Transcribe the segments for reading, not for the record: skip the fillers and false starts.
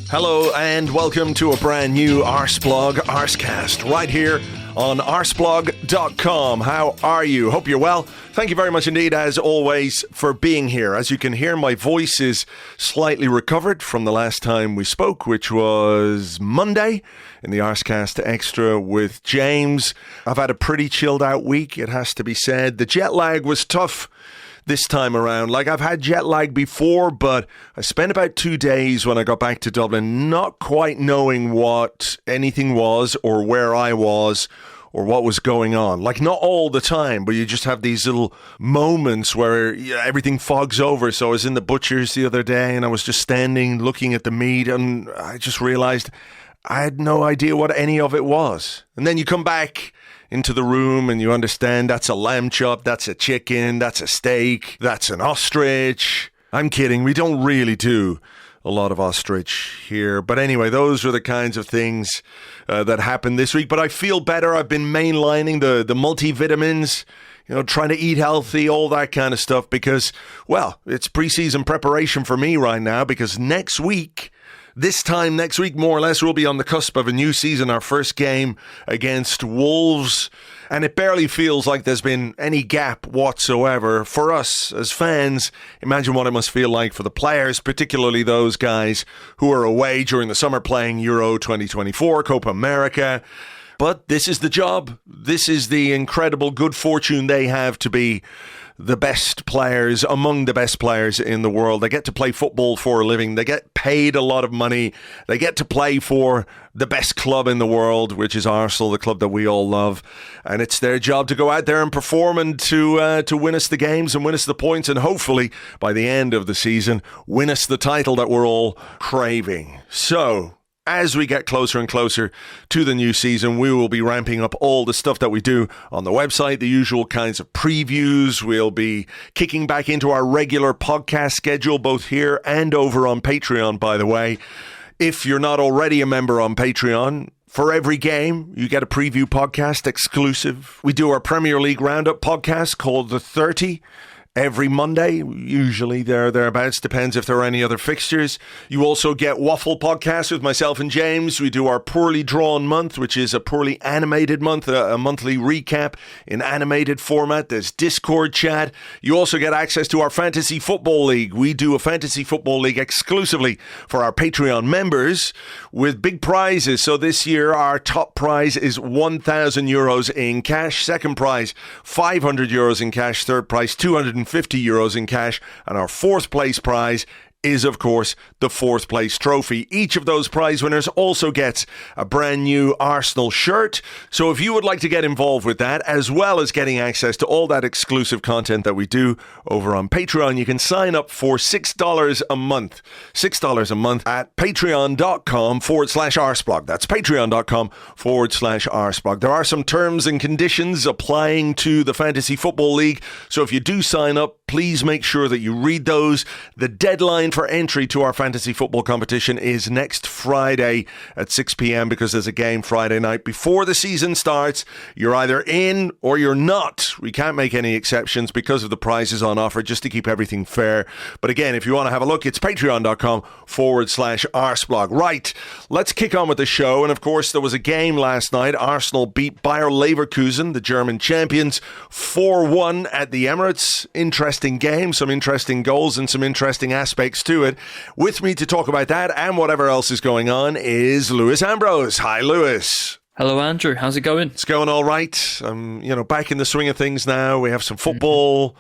Hello and welcome to a brand new Arseblog Arsecast right here on arseblog.com. How are you? Hope you're well. Thank you very much indeed, as always, for being here. As you can hear, my voice is slightly recovered from the last time we spoke, which was Monday in the Arsecast Extra with James. I've had a pretty chilled out week, it has to be said. The jet lag was tough this time around. Like, I've had jet lag before, but I spent about 2 days when I got back to Dublin not quite knowing what anything was or where I was or what was going on. Like, not all the time, but you just have these little moments where everything fogs over. So I was in the butcher's the other day and I was just standing looking at the meat and I just realized I had no idea what any of it was. And then you come back into the room and you understand that's a lamb chop, that's a chicken, that's a steak, that's an ostrich. I'm kidding, we don't really do a lot of ostrich here. But anyway, those are the kinds of things that happened this week. But I feel better. I've been mainlining the multivitamins, trying to eat healthy, all that kind of stuff because, well, it's preseason preparation for me right now because this time next week, more or less, we'll be on the cusp of a new season, our first game against Wolves. And it barely feels like there's been any gap whatsoever. For us as fans, imagine what it must feel like for the players, particularly those guys who are away during the summer playing Euro 2024, Copa America. But this is the job. This is the incredible good fortune they have to be the best players, among the best players in the world. They get to play football for a living. They get paid a lot of money. They get to play for the best club in the world, which is Arsenal, the club that we all love. And it's their job to go out there and perform and to win us the games and win us the points and hopefully, by the end of the season, win us the title that we're all craving. So, as we get closer and closer to the new season, we will be ramping up all the stuff that we do on the website, the usual kinds of previews. We'll be kicking back into our regular podcast schedule, both here and over on Patreon, by the way. If you're not already a member on Patreon, for every game, you get a preview podcast exclusive. We do our Premier League Roundup podcast called The 30. Every Monday, usually thereabouts, depends if there are any other fixtures. You also get Waffle Podcast with myself and James. We do our Poorly Drawn Month, which is a poorly animated month, a monthly recap in animated format. There's Discord chat. You also get access to our Fantasy Football League. We do a Fantasy Football League exclusively for our Patreon members with big prizes. So this year, our top prize is €1,000 in cash. Second prize, €500 in cash. Third prize, €250 in cash, and our fourth place prize is, of course, the fourth place trophy. Each of those prize winners also gets a brand new Arsenal shirt. So if you would like to get involved with that, as well as getting access to all that exclusive content that we do over on Patreon, you can sign up for $6 a month. $6 a month at patreon.com/Arseblog. That's patreon.com/Arseblog. There are some terms and conditions applying to the Fantasy Football League. So if you do sign up, please make sure that you read those. The deadline for entry to our fantasy football competition is next Friday at 6 p.m. because there's a game Friday night before the season starts. You're either in or you're not. We can't make any exceptions because of the prizes on offer, just to keep everything fair. But again, if you want to have a look, it's patreon.com/Arseblog. Right, let's kick on with the show. And of course, there was a game last night. Arsenal beat Bayer Leverkusen, the German champions, 4-1 at the Emirates. Interesting game, some interesting goals and some interesting aspects to it. With me to talk about that and whatever else is going on is Lewis Ambrose. Hi, Lewis. Hello, Andrew. How's it going? It's going all right. Back in the swing of things now. We have some football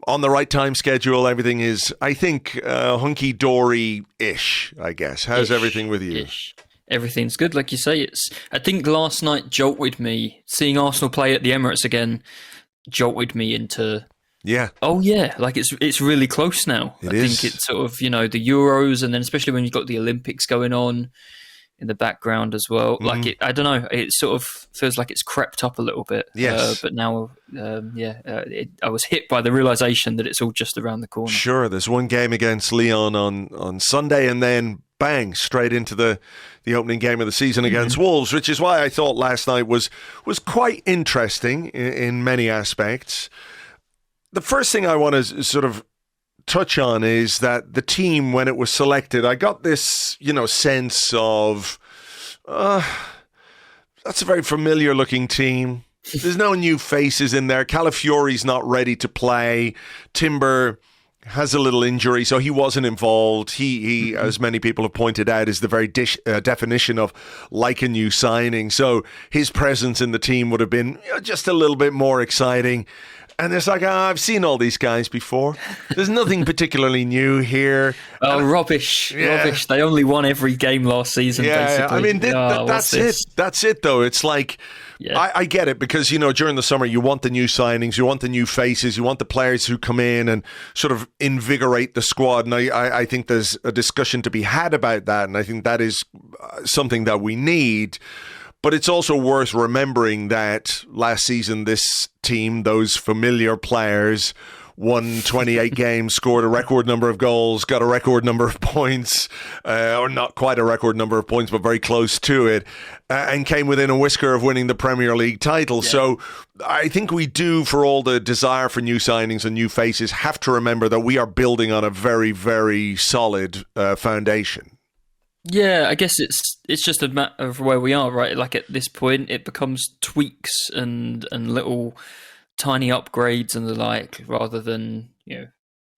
on the right time schedule. Everything is, I think, hunky-dory-ish, I guess. How's everything with you? Everything's good, like you say. I think last night jolted me. Seeing Arsenal play at the Emirates again jolted me into... Yeah. Oh, yeah. Like, it's really close now. I think it's sort of, the Euros, and then especially when you've got the Olympics going on in the background as well. Like, I don't know. It sort of feels like it's crept up a little bit. Yes. But now, I was hit by the realization that it's all just around the corner. Sure. There's one game against Lyon on Sunday, and then bang, straight into the opening game of the season against Wolves, which is why I thought last night was quite interesting in many aspects. The first thing I want to sort of touch on is that the team, when it was selected, I got this, sense of, that's a very familiar looking team. There's no new faces in there. Calafiori's not ready to play. Timber has a little injury, so he wasn't involved. He as many people have pointed out, is the very definition of like a new signing. So his presence in the team would have been just a little bit more exciting. And it's like, I've seen all these guys before. There's nothing particularly new here. Oh, rubbish. They only won every game last season, basically. I mean, that's it. That's it, though. It's like, I get it, because, during the summer, you want the new signings, you want the new faces, you want the players who come in and sort of invigorate the squad. And I think there's a discussion to be had about that. And I think that is something that we need. But it's also worth remembering that last season, this team, those familiar players, won 28 games, scored a record number of goals, got a record number of points, or not quite a record number of points, but very close to it, and came within a whisker of winning the Premier League title. Yeah. So I think we do, for all the desire for new signings and new faces, have to remember that we are building on a very, very solid foundation. Yeah, I guess it's just a matter of where we are, right? Like at this point, it becomes tweaks and little tiny upgrades and the like, rather than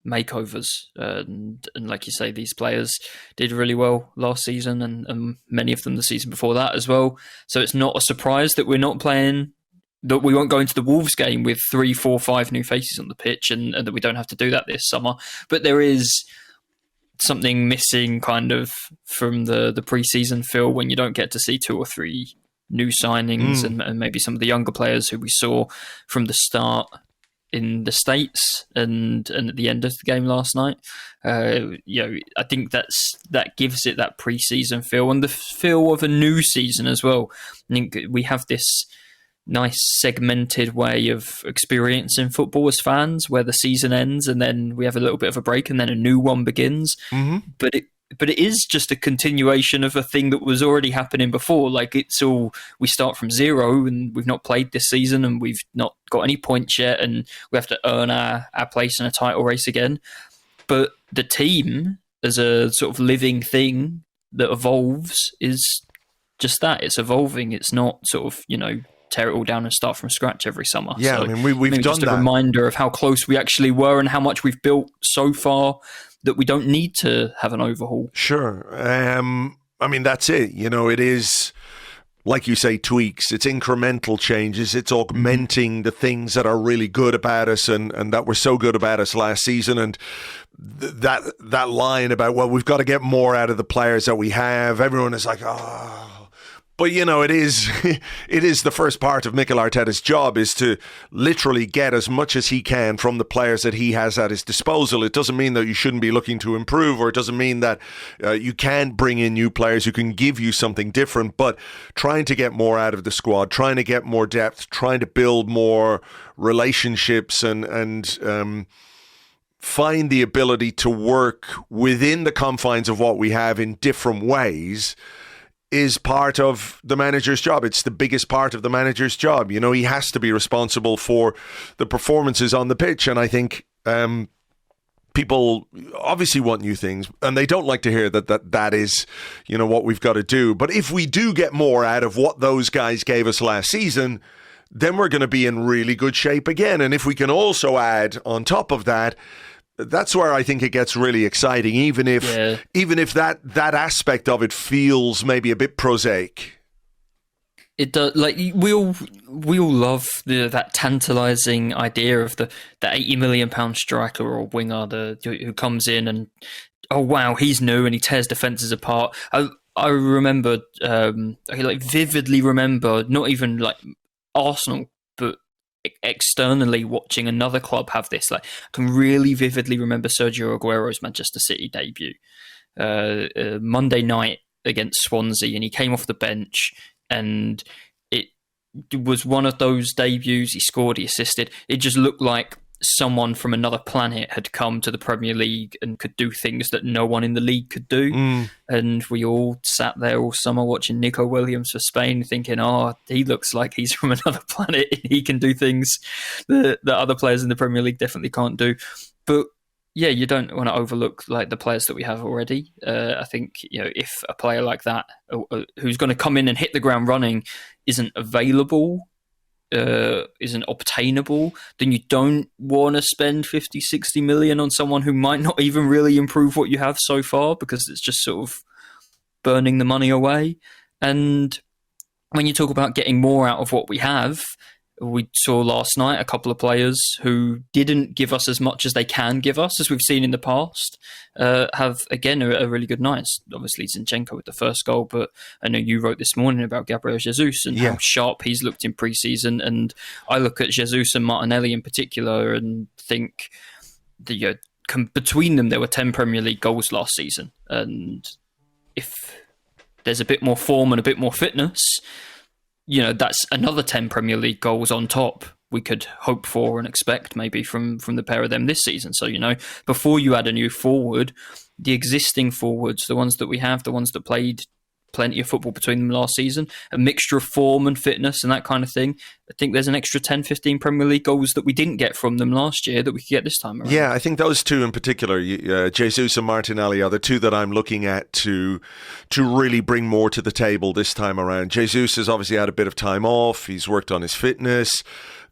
makeovers. And like you say, these players did really well last season, and many of them the season before that as well. So it's not a surprise that we're not playing. That we won't go into the Wolves game with 3, 4, 5 new faces on the pitch, and that we don't have to do that this summer. But there is something missing kind of from the preseason feel when you don't get to see 2 or 3 new signings and maybe some of the younger players who we saw from the start in the States and at the end of the game last night. I think that gives it that preseason feel and the feel of a new season as well. I think we have this nice segmented way of experiencing football as fans, where the season ends and then we have a little bit of a break and then a new one begins. Mm-hmm. But it is just a continuation of a thing that was already happening before. Like we start from zero and we've not played this season and we've not got any points yet and we have to earn our place in a title race again. But the team as a sort of living thing that evolves is just that. It's evolving. It's not sort of, tear it all down and start from scratch every summer. Yeah, so I mean, we've done just that. A reminder of how close we actually were and how much we've built so far that we don't need to have an overhaul. Sure. I mean, that's it. It is, like you say, tweaks. It's incremental changes. It's augmenting the things that are really good about us and that were so good about us last season. And that line about, well, we've got to get more out of the players that we have. Everyone is like, oh. But, it is the first part of Mikel Arteta's job, is to literally get as much as he can from the players that he has at his disposal. It doesn't mean that you shouldn't be looking to improve, or it doesn't mean that you can't bring in new players who can give you something different, but trying to get more out of the squad, trying to get more depth, trying to build more relationships and find the ability to work within the confines of what we have in different ways is part of the manager's job. It's the biggest part of the manager's job. He has to be responsible for the performances on the pitch. And I think people obviously want new things and they don't like to hear that is, what we've got to do. But if we do get more out of what those guys gave us last season, then we're going to be in really good shape again. And if we can also add on top of that, that's where I think it gets really exciting, even if that aspect of it feels maybe a bit prosaic. It does. Like we all love that tantalising idea of the £80 million striker or winger who comes in and, oh wow, he's new and he tears defences apart. I remember, I vividly remember, not even like Arsenal, but externally watching another club have this. Like, I can really vividly remember Sergio Aguero's Manchester City debut, Monday night against Swansea, and he came off the bench, and it was one of those debuts. He scored, he assisted. It just looked like someone from another planet had come to the Premier League and could do things that no one in the league could do. And we all sat there all summer watching Nico Williams for Spain thinking, he looks like he's from another planet and he can do things that other players in the Premier League definitely can't do. But yeah, you don't want to overlook like the players that we have already. I think if a player like that who's going to come in and hit the ground running isn't available, isn't obtainable, then you don't want to spend 50, 60 million on someone who might not even really improve what you have so far, because it's just sort of burning the money away. And when you talk about getting more out of what we have, we saw last night a couple of players who didn't give us as much as they can give us, as we've seen in the past, have, again, a really good night. Obviously, Zinchenko with the first goal, but I know you wrote this morning about Gabriel Jesus and how sharp he's looked in pre-season. And I look at Jesus and Martinelli in particular and think that between them, there were 10 Premier League goals last season. And if there's a bit more form and a bit more fitness, that's another 10 Premier League goals on top we could hope for and expect maybe from the pair of them this season. So, before you add a new forward, the existing forwards, the ones that we have, the ones that played plenty of football between them last season, a mixture of form and fitness and that kind of thing, I think there's an extra 10, 15 Premier League goals that we didn't get from them last year that we could get this time around. Yeah, I think those two in particular, Jesus and Martinelli, are the two that I'm looking at to really bring more to the table this time around. Jesus has obviously had a bit of time off. He's worked on his fitness.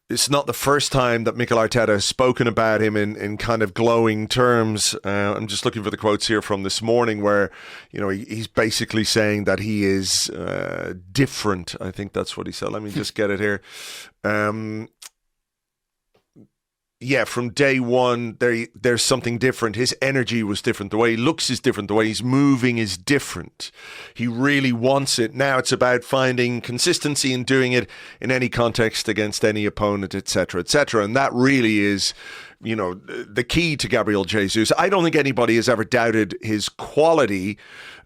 It's not the first time that Mikel Arteta has spoken about him in kind of glowing terms. I'm just looking for the quotes here from this morning where, he's basically saying that he is different. I think that's what he said. Let me just get it here. From day one, there's something different. His energy was different. The way he looks is different. The way he's moving is different. He really wants it. Now it's about finding consistency and doing it in any context against any opponent, etc., etc. And that really is, the key to Gabriel Jesus. I don't think anybody has ever doubted his quality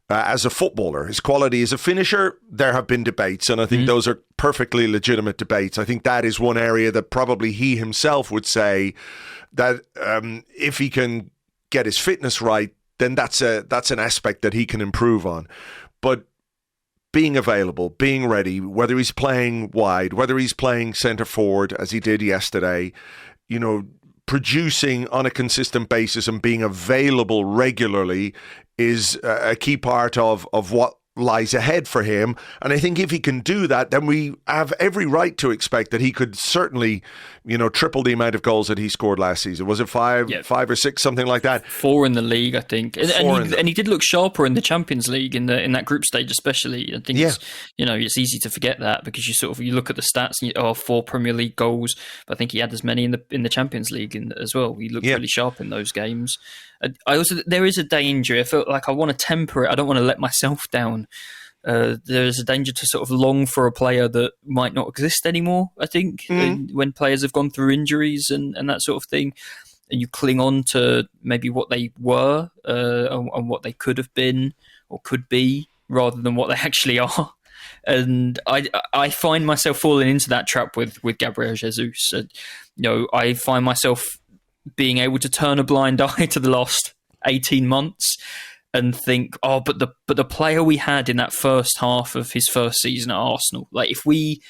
as a footballer. His quality as a finisher, there have been debates, and I think those are perfectly legitimate debates. I think that is one area that probably he himself would say that if he can get his fitness right, then that's an aspect that he can improve on. But being available, being ready, whether he's playing wide, whether he's playing centre forward, as he did yesterday, producing on a consistent basis and being available regularly is a key part of what lies ahead for him. And I think if he can do that, then we have every right to expect that he could certainly, triple the amount of goals that he scored last season. Was it five or six, something like that? 4 in the league, I think. And he did look sharper in the Champions League in that group stage, especially. I think it's easy to forget that because you look at the stats and 4 Premier League goals, but I think he had as many in the Champions League as well. He looked really sharp in those games. There is a danger. I feel like I want to temper it. I don't want to let myself down. There's a danger to sort of long for a player that might not exist anymore, I think, when players have gone through injuries and that sort of thing. And you cling on to maybe what they were and what they could have been or could be rather than what they actually are. And I find myself falling into that trap with Gabriel Jesus. I find myself being able to turn a blind eye to the last 18 months and think, but the player we had in that first half of his first season at Arsenal, like if we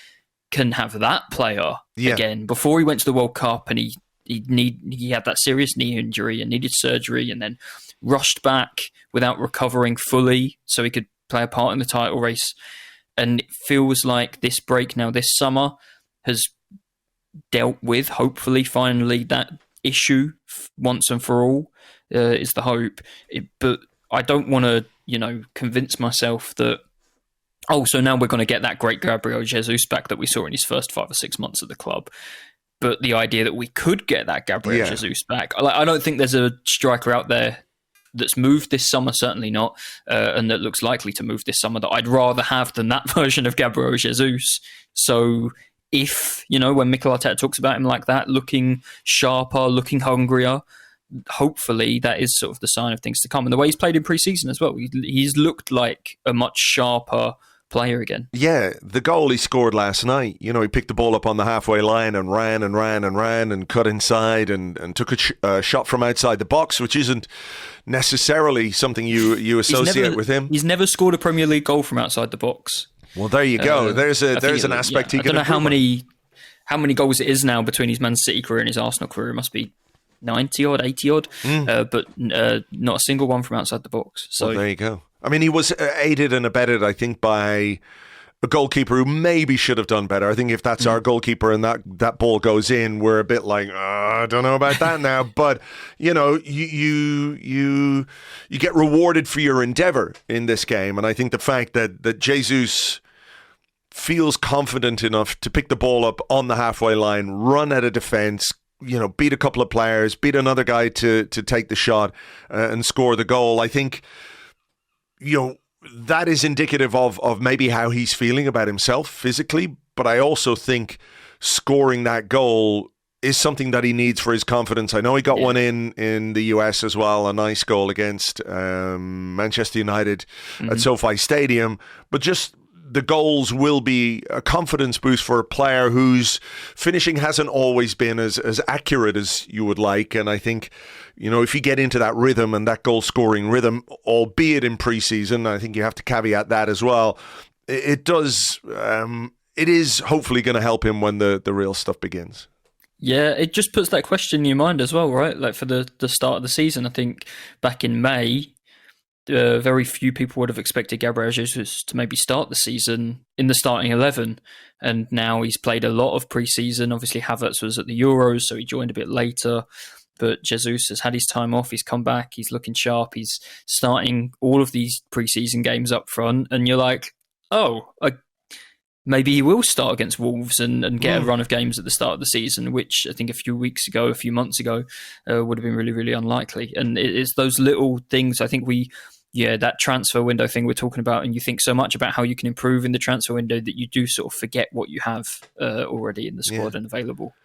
can have that player again, before he went to the World Cup and he had that serious knee injury and needed surgery and then rushed back without recovering fully so he could play a part in the title race. And it feels like this break now, this summer, has dealt with, hopefully, finally, that issue once and for all, is the hope. But I don't want to, convince myself that, so now we're going to get that great Gabriel Jesus back that we saw in his first 5 or 6 months at the club. But the idea that we could get that Gabriel Jesus back, I don't think there's a striker out there that's moved this summer, certainly not, and that looks likely to move this summer that I'd rather have than that version of Gabriel Jesus. So if, when Mikel Arteta talks about him like that, looking sharper, looking hungrier, hopefully that is sort of the sign of things to come. And the way he's played in pre-season as well, he's looked like a much sharper player again. Yeah, the goal he scored last night, he picked the ball up on the halfway line and ran and cut inside and took a shot from outside the box, which isn't necessarily something you associate with him. He's never scored a Premier League goal from outside the box. Well, there you go. There's an aspect he can improve. I don't know how many goals it is now between his Man City career and his Arsenal career. It must be 90 odd, 80 odd, but not a single one from outside the box. So there you go. I mean, he was aided and abetted, I think, by a goalkeeper who maybe should have done better. I think if that's our goalkeeper and that ball goes in, we're a bit like, I don't know about that now. But you get rewarded for your endeavor in this game, and I think the fact that Jesus feels confident enough to pick the ball up on the halfway line, run at a defense, beat a couple of players, beat another guy to take the shot and score the goal. I think that is indicative of maybe how he's feeling about himself physically, but I also think scoring that goal is something that he needs for his confidence. I know he got one in the US as well, a nice goal against Manchester United at SoFi Stadium, but just the goals will be a confidence boost for a player whose finishing hasn't always been as accurate as you would like. And I think, if you get into that rhythm and that goal scoring rhythm, albeit in preseason, I think you have to caveat that as well. It is hopefully going to help him when the real stuff begins. Yeah, it just puts that question in your mind as well, right? Like for the start of the season, I think back in May, very few people would have expected Gabriel Jesus to maybe start the season in the starting 11. And now he's played a lot of preseason. Obviously, Havertz was at the Euros, so he joined a bit later. But Jesus has had his time off. He's come back. He's looking sharp. He's starting all of these preseason games up front. And you're like, maybe he will start against Wolves and get a run of games at the start of the season, which I think a few months ago, would have been really, really unlikely. And it's those little things. I think that transfer window thing we're talking about, and you think so much about how you can improve in the transfer window that you do sort of forget what you have already in the squad and available.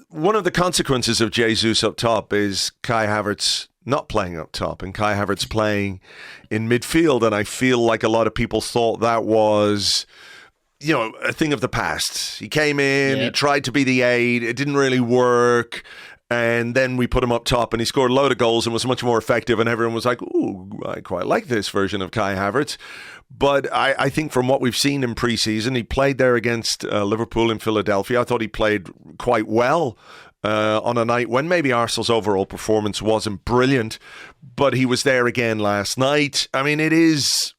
One of the consequences of Jesus up top is Kai Havertz not playing up top and Kai Havertz playing in midfield. And I feel like a lot of people thought that was, a thing of the past. He came in, he tried to be the aide, it didn't really work. And then we put him up top and he scored a load of goals and was much more effective. And everyone was like, ooh, I quite like this version of Kai Havertz. But I think from what we've seen in preseason, he played there against Liverpool in Philadelphia. I thought he played quite well on a night when maybe Arsenal's overall performance wasn't brilliant. But he was there again last night. I mean, it's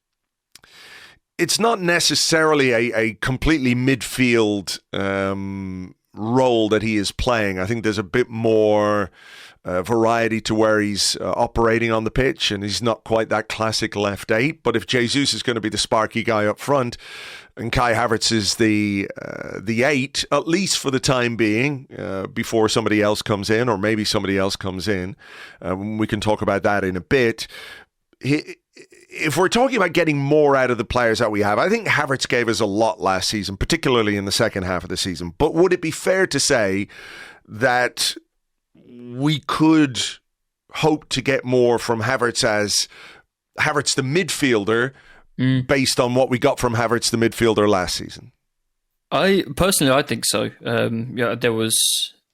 not necessarily a completely midfield role that he is playing. I think there's a bit more variety to where he's operating on the pitch, and he's not quite that classic left eight. But if Jesus is going to be the sparky guy up front, and Kai Havertz is the eight, at least for the time being, before somebody else comes in, or maybe somebody else comes in, we can talk about that in a bit. If we're talking about getting more out of the players that we have, I think Havertz gave us a lot last season, particularly in the second half of the season. But would it be fair to say that we could hope to get more from Havertz as Havertz the midfielder based on what we got from Havertz the midfielder last season? I think so.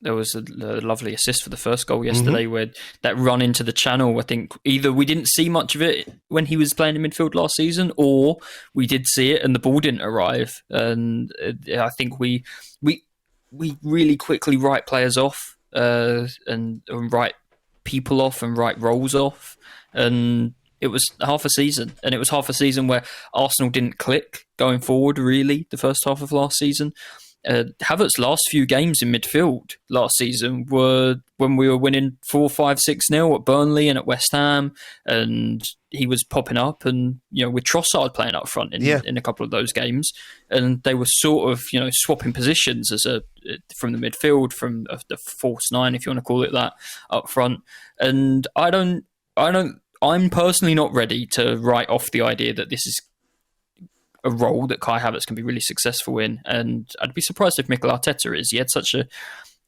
There was a lovely assist for the first goal yesterday where that run into the channel, I think either we didn't see much of it when he was playing in midfield last season, or we did see it and the ball didn't arrive. And I think we really quickly write players off and write people off and write roles off. And it was half a season. And it was half a season where Arsenal didn't click going forward, really, the first half of last season. Havertz's last few games in midfield last season were when we were winning 4-5, 6-0 at Burnley and at West Ham, and he was popping up, and with Trossard playing up front in a couple of those games, and they were sort of swapping positions from the midfield, from the false nine, if you want to call it that, up front. And I'm personally not ready to write off the idea that this is a role that Kai Havertz can be really successful in, and I'd be surprised if Mikel Arteta is. He had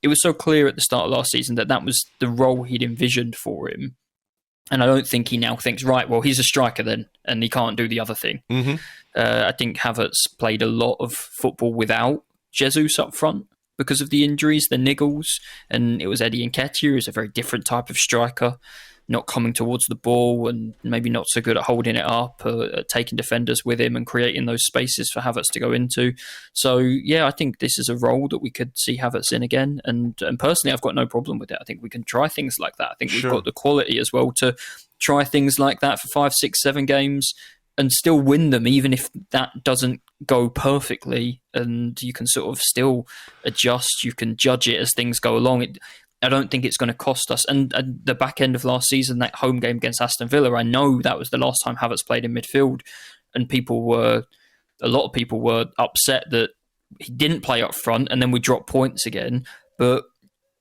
it was so clear at the start of last season that was the role he'd envisioned for him, and I don't think he now thinks, right, well, he's a striker then, and he can't do the other thing. I think Havertz played a lot of football without Jesus up front because of the injuries, the niggles, and it was Eddie Nketiah, who's a very different type of striker. not coming towards the ball and maybe not so good at holding it up, taking defenders with him and creating those spaces for Havertz to go into. So, yeah, I think this is a role that we could see Havertz in again. And personally, I've got no problem with it. I think we can try things like that. I think we've got the quality as well to try things like that for 5, 6, 7 games and still win them, even if that doesn't go perfectly. And you can sort of still adjust. You can judge it as things go along. I don't think it's going to cost us. And at the back end of last season, that home game against Aston Villa, I know that was the last time Havertz played in midfield, and a lot of people were upset that he didn't play up front, and then we dropped points again. But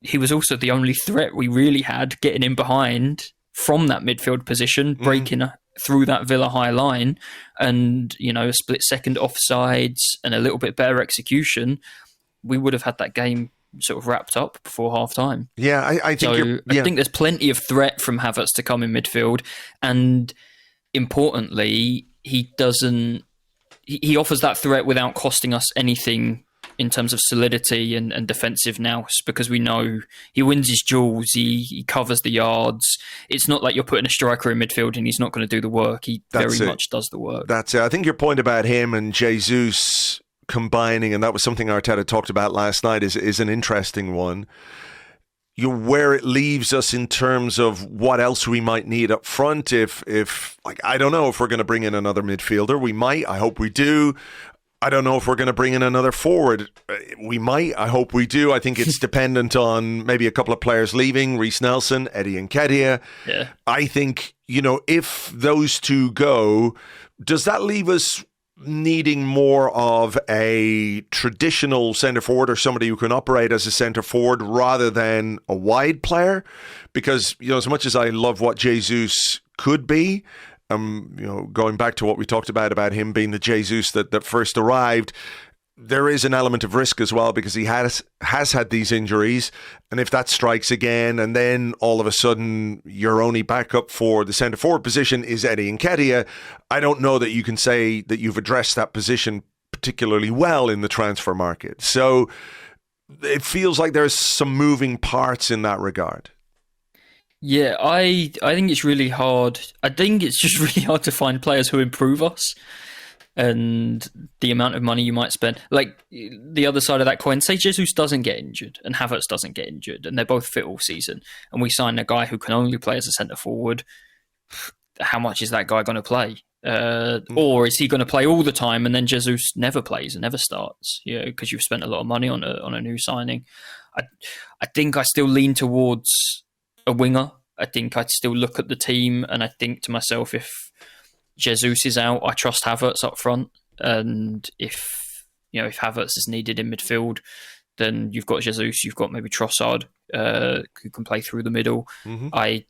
he was also the only threat we really had getting in behind from that midfield position, breaking through that Villa high line, and a split second offsides and a little bit better execution, we would have had that game sort of wrapped up before half time. Yeah, I think I think there's plenty of threat from Havertz to come in midfield, and importantly, he offers that threat without costing us anything in terms of solidity and defensive nous, because we know he wins his duels, he covers the yards. It's not like you're putting a striker in midfield and he's not going to do the work. He very much does the work. That's it. I think your point about him and Jesus combining, and that was something Arteta talked about last night, is an interesting one. Where it leaves us in terms of what else we might need up front. If I don't know if we're going to bring in another midfielder. We might. I hope we do. I don't know if we're going to bring in another forward. We might. I hope we do. I think it's dependent on maybe a couple of players leaving, Reece Nelson, Eddie Nketiah. Yeah. I think, if those two go, does that leave us needing more of a traditional centre forward or somebody who can operate as a centre forward rather than a wide player? Because, as much as I love what Jesus could be, going back to what we talked about him being the Jesus that first arrived, there is an element of risk as well, because he has had these injuries, and if that strikes again, and then all of a sudden your only backup for the centre forward position is Eddie Nketiah, I don't know that you can say that you've addressed that position particularly well in the transfer market. So it feels like there's some moving parts in that regard. Yeah, I think it's really hard. I think it's just really hard to find players who improve us. And the amount of money you might spend. Like, the other side of that coin, say Jesus doesn't get injured and Havertz doesn't get injured and they're both fit all season, and we sign a guy who can only play as a centre forward. How much is that guy going to play? Or is he going to play all the time and then Jesus never plays and never starts? Because you've spent a lot of money on a new signing. I think I still lean towards a winger. I think I'd still look at the team and I think to myself, if Jesus is out, I trust Havertz up front, and if Havertz is needed in midfield, then you've got Jesus, you've got maybe Trossard who can play through the middle. I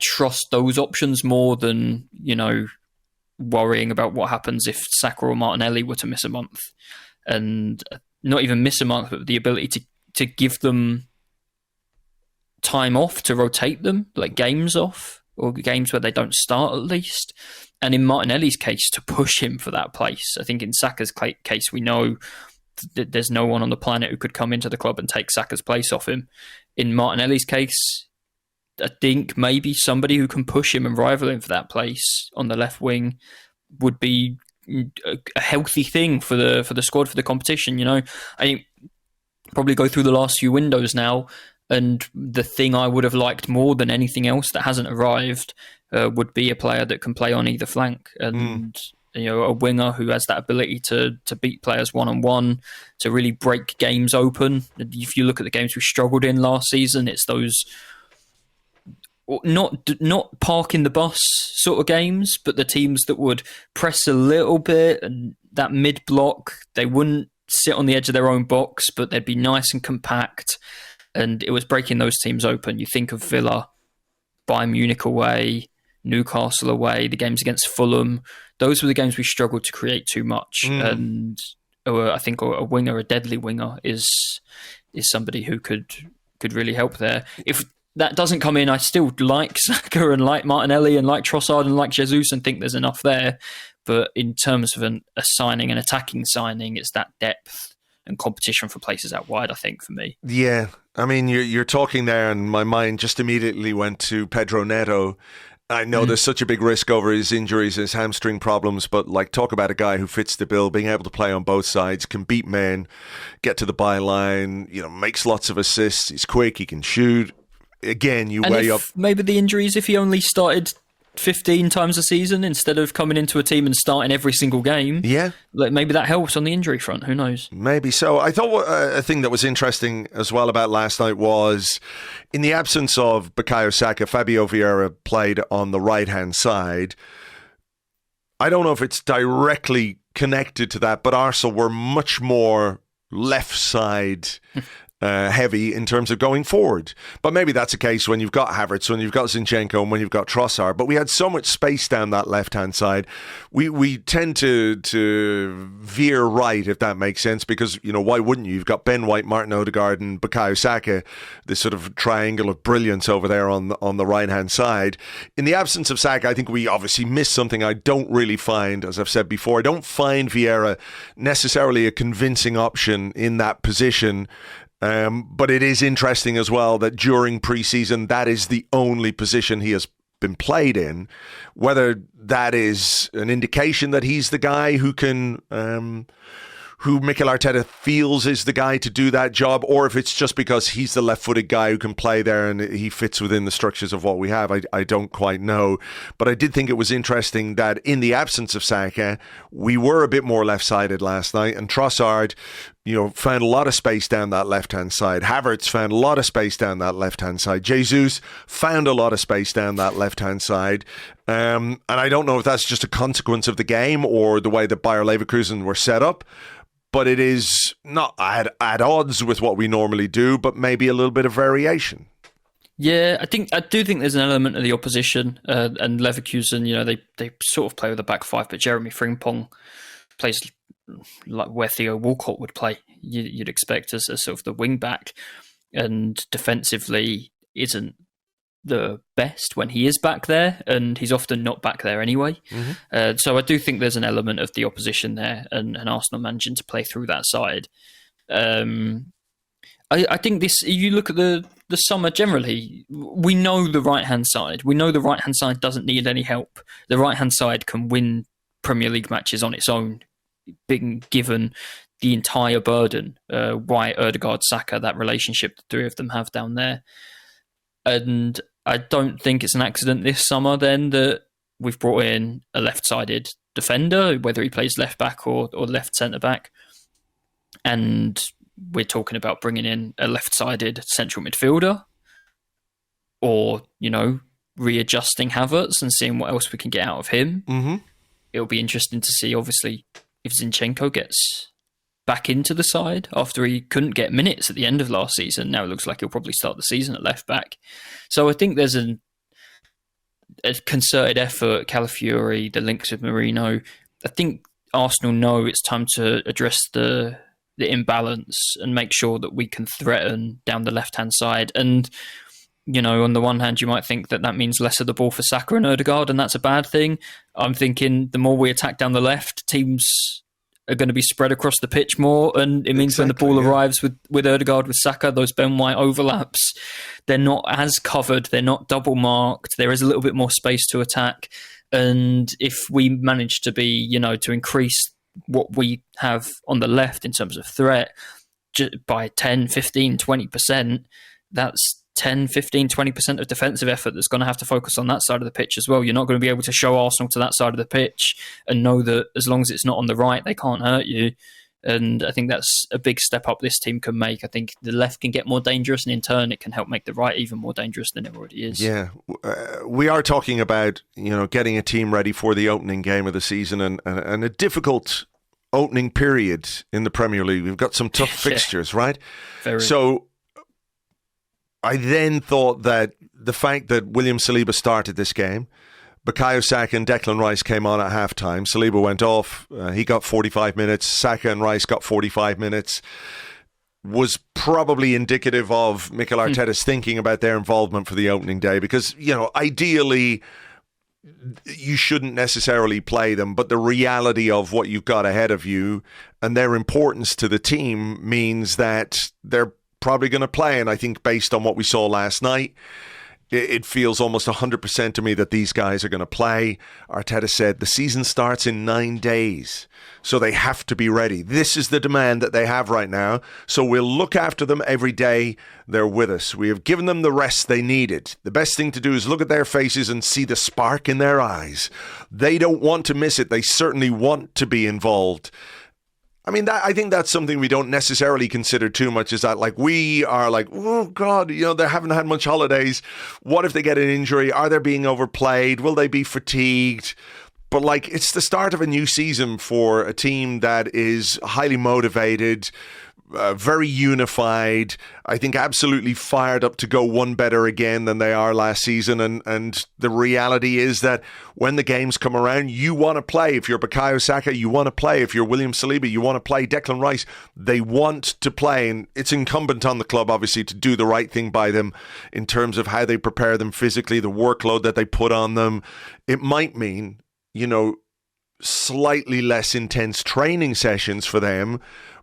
trust those options more than worrying about what happens if Saka or Martinelli were to miss a month, and not even miss a month, but the ability to give them time off, to rotate them, like games off, or games where they don't start at least. And in Martinelli's case, to push him for that place. I think in Saka's case, we know that there's no one on the planet who could come into the club and take Saka's place off him. In Martinelli's case, I think maybe somebody who can push him and rival him for that place on the left wing would be a healthy thing for the squad, for the competition. I think probably go through the last few windows now, and the thing I would have liked more than anything else that hasn't arrived would be a player that can play on either flank, and a winger who has that ability to beat players one-on-one, to really break games open. If you look at the games we struggled in last season, it's those not parking the bus sort of games, but the teams that would press a little bit, and that mid-block, they wouldn't sit on the edge of their own box, but they'd be nice and compact, and it was breaking those teams open. You think of Villa, Bayern Munich away, Newcastle away, the games against Fulham. Those were the games we struggled to create too much. And I think a winger, a deadly winger, is somebody who could really help there. If that doesn't come in, I still like Saka and like Martinelli and like Trossard and like Jesus and think there's enough there. But in terms of a signing, an attacking signing, it's that depth and competition for places out wide, I think, for me. Yeah, I mean, you're talking there, and my mind just immediately went to Pedro Neto. I know there's such a big risk over his injuries, his hamstring problems, but like, talk about a guy who fits the bill, being able to play on both sides, can beat men, get to the byline, makes lots of assists, he's quick, he can shoot. Again, you weigh up... Maybe the injuries, if he only started 15 times a season instead of coming into a team and starting every single game. Yeah. Maybe that helps on the injury front. Who knows? Maybe so. I thought a thing that was interesting as well about last night was, in the absence of Bukayo Saka, Fabio Vieira played on the right-hand side. I don't know if it's directly connected to that, but Arsenal were much more left side heavy in terms of going forward. But maybe that's a case when you've got Havertz, when you've got Zinchenko, and when you've got Trossard. But we had so much space down that left-hand side. We tend to veer right, if that makes sense, because, why wouldn't you? You've got Ben White, Martin Odegaard, and Bukayo Saka, this sort of triangle of brilliance over there on the right-hand side. In the absence of Saka, I think we obviously missed something. I don't really find, as I've said before, I don't find Vieira necessarily a convincing option in that position. But it is interesting as well that during preseason, that is the only position he has been played in. Whether that is an indication that he's the guy who can, who Mikel Arteta feels is the guy to do that job, or if it's just because he's the left-footed guy who can play there and he fits within the structures of what we have, I don't quite know. But I did think it was interesting that in the absence of Saka, we were a bit more left-sided last night, and Trossard, found a lot of space down that left-hand side. Havertz found a lot of space down that left-hand side. Jesus found a lot of space down that left-hand side. And I don't know if that's just a consequence of the game or the way that Bayer Leverkusen were set up, but it is not at odds with what we normally do, but maybe a little bit of variation. Yeah, I do think there's an element of the opposition, and Leverkusen, they sort of play with a back five, but Jeremy Frimpong plays like where Theo Walcott would play, you'd expect, as sort of the wing back, and defensively isn't the best when he is back there, and he's often not back there anyway. So I do think there's an element of the opposition there, and Arsenal managing to play through that side. I think this, you look at the summer generally, we know the right-hand side. We know the right-hand side doesn't need any help. The right-hand side can win Premier League matches on its own, being given the entire burden. White, Odegaard, Saka, that relationship the three of them have down there. And I don't think it's an accident this summer then that we've brought in a left-sided defender, whether he plays left-back or left centre-back. And we're talking about bringing in a left-sided central midfielder, or, readjusting Havertz and seeing what else we can get out of him. It'll be interesting to see, obviously, if Zinchenko gets back into the side after he couldn't get minutes at the end of last season. Now it looks like he'll probably start the season at left back. So I think there's a concerted effort, Calafiori, the links with Marino. I think Arsenal know it's time to address the imbalance and make sure that we can threaten down the left-hand side. And, on the one hand, you might think that means less of the ball for Saka and Odegaard, and that's a bad thing. I'm thinking the more we attack down the left, teams are going to be spread across the pitch more, and it means when the ball arrives with Odegaard, with Saka, those Ben White overlaps, they're not as covered, they're not double marked, there is a little bit more space to attack. And if we manage to be, to increase what we have on the left in terms of threat by 10, 15, 20%, that's 10, 15, 20% of defensive effort that's going to have to focus on that side of the pitch as well. You're not going to be able to show Arsenal to that side of the pitch and know that as long as it's not on the right, they can't hurt you. And I think that's a big step up this team can make. I think the left can get more dangerous, and in turn it can help make the right even more dangerous than it already is. Yeah, we are talking about, getting a team ready for the opening game of the season and a difficult opening period in the Premier League. We've got some tough fixtures, right? Very. So I then thought that the fact that William Saliba started this game, Bukayo Saka and Declan Rice came on at halftime. Saliba went off. He got 45 minutes. Saka and Rice got 45 minutes. Was probably indicative of Mikel Arteta's thinking about their involvement for the opening day, because, ideally, you shouldn't necessarily play them, but the reality of what you've got ahead of you and their importance to the team means that they're probably going to play. And I think based on what we saw last night, it feels almost 100% to me that these guys are going to play. Arteta said the season starts in 9 days, so they have to be ready. This is the demand that they have right now, so we'll look after them every day they're with us. We have given them the rest they needed. The best thing to do is look at their faces and see the spark in their eyes. They don't want to miss it. They certainly want to be involved. I mean, I think that's something we don't necessarily consider too much, is that, like, we are like, oh, God, you know, they haven't had much holidays. What if they get an injury? Are they being overplayed? Will they be fatigued? But, like, it's the start of a new season for a team that is highly motivated, very unified, I think absolutely fired up to go one better again than they are last season. And the reality is that when the games come around, you want to play. If you're Bukayo Saka, you want to play. If you're William Saliba, you want to play. Declan Rice, they want to play. And it's incumbent on the club, obviously, to do the right thing by them in terms of how they prepare them physically, the workload that they put on them. It might mean, you know, slightly less intense training sessions for them,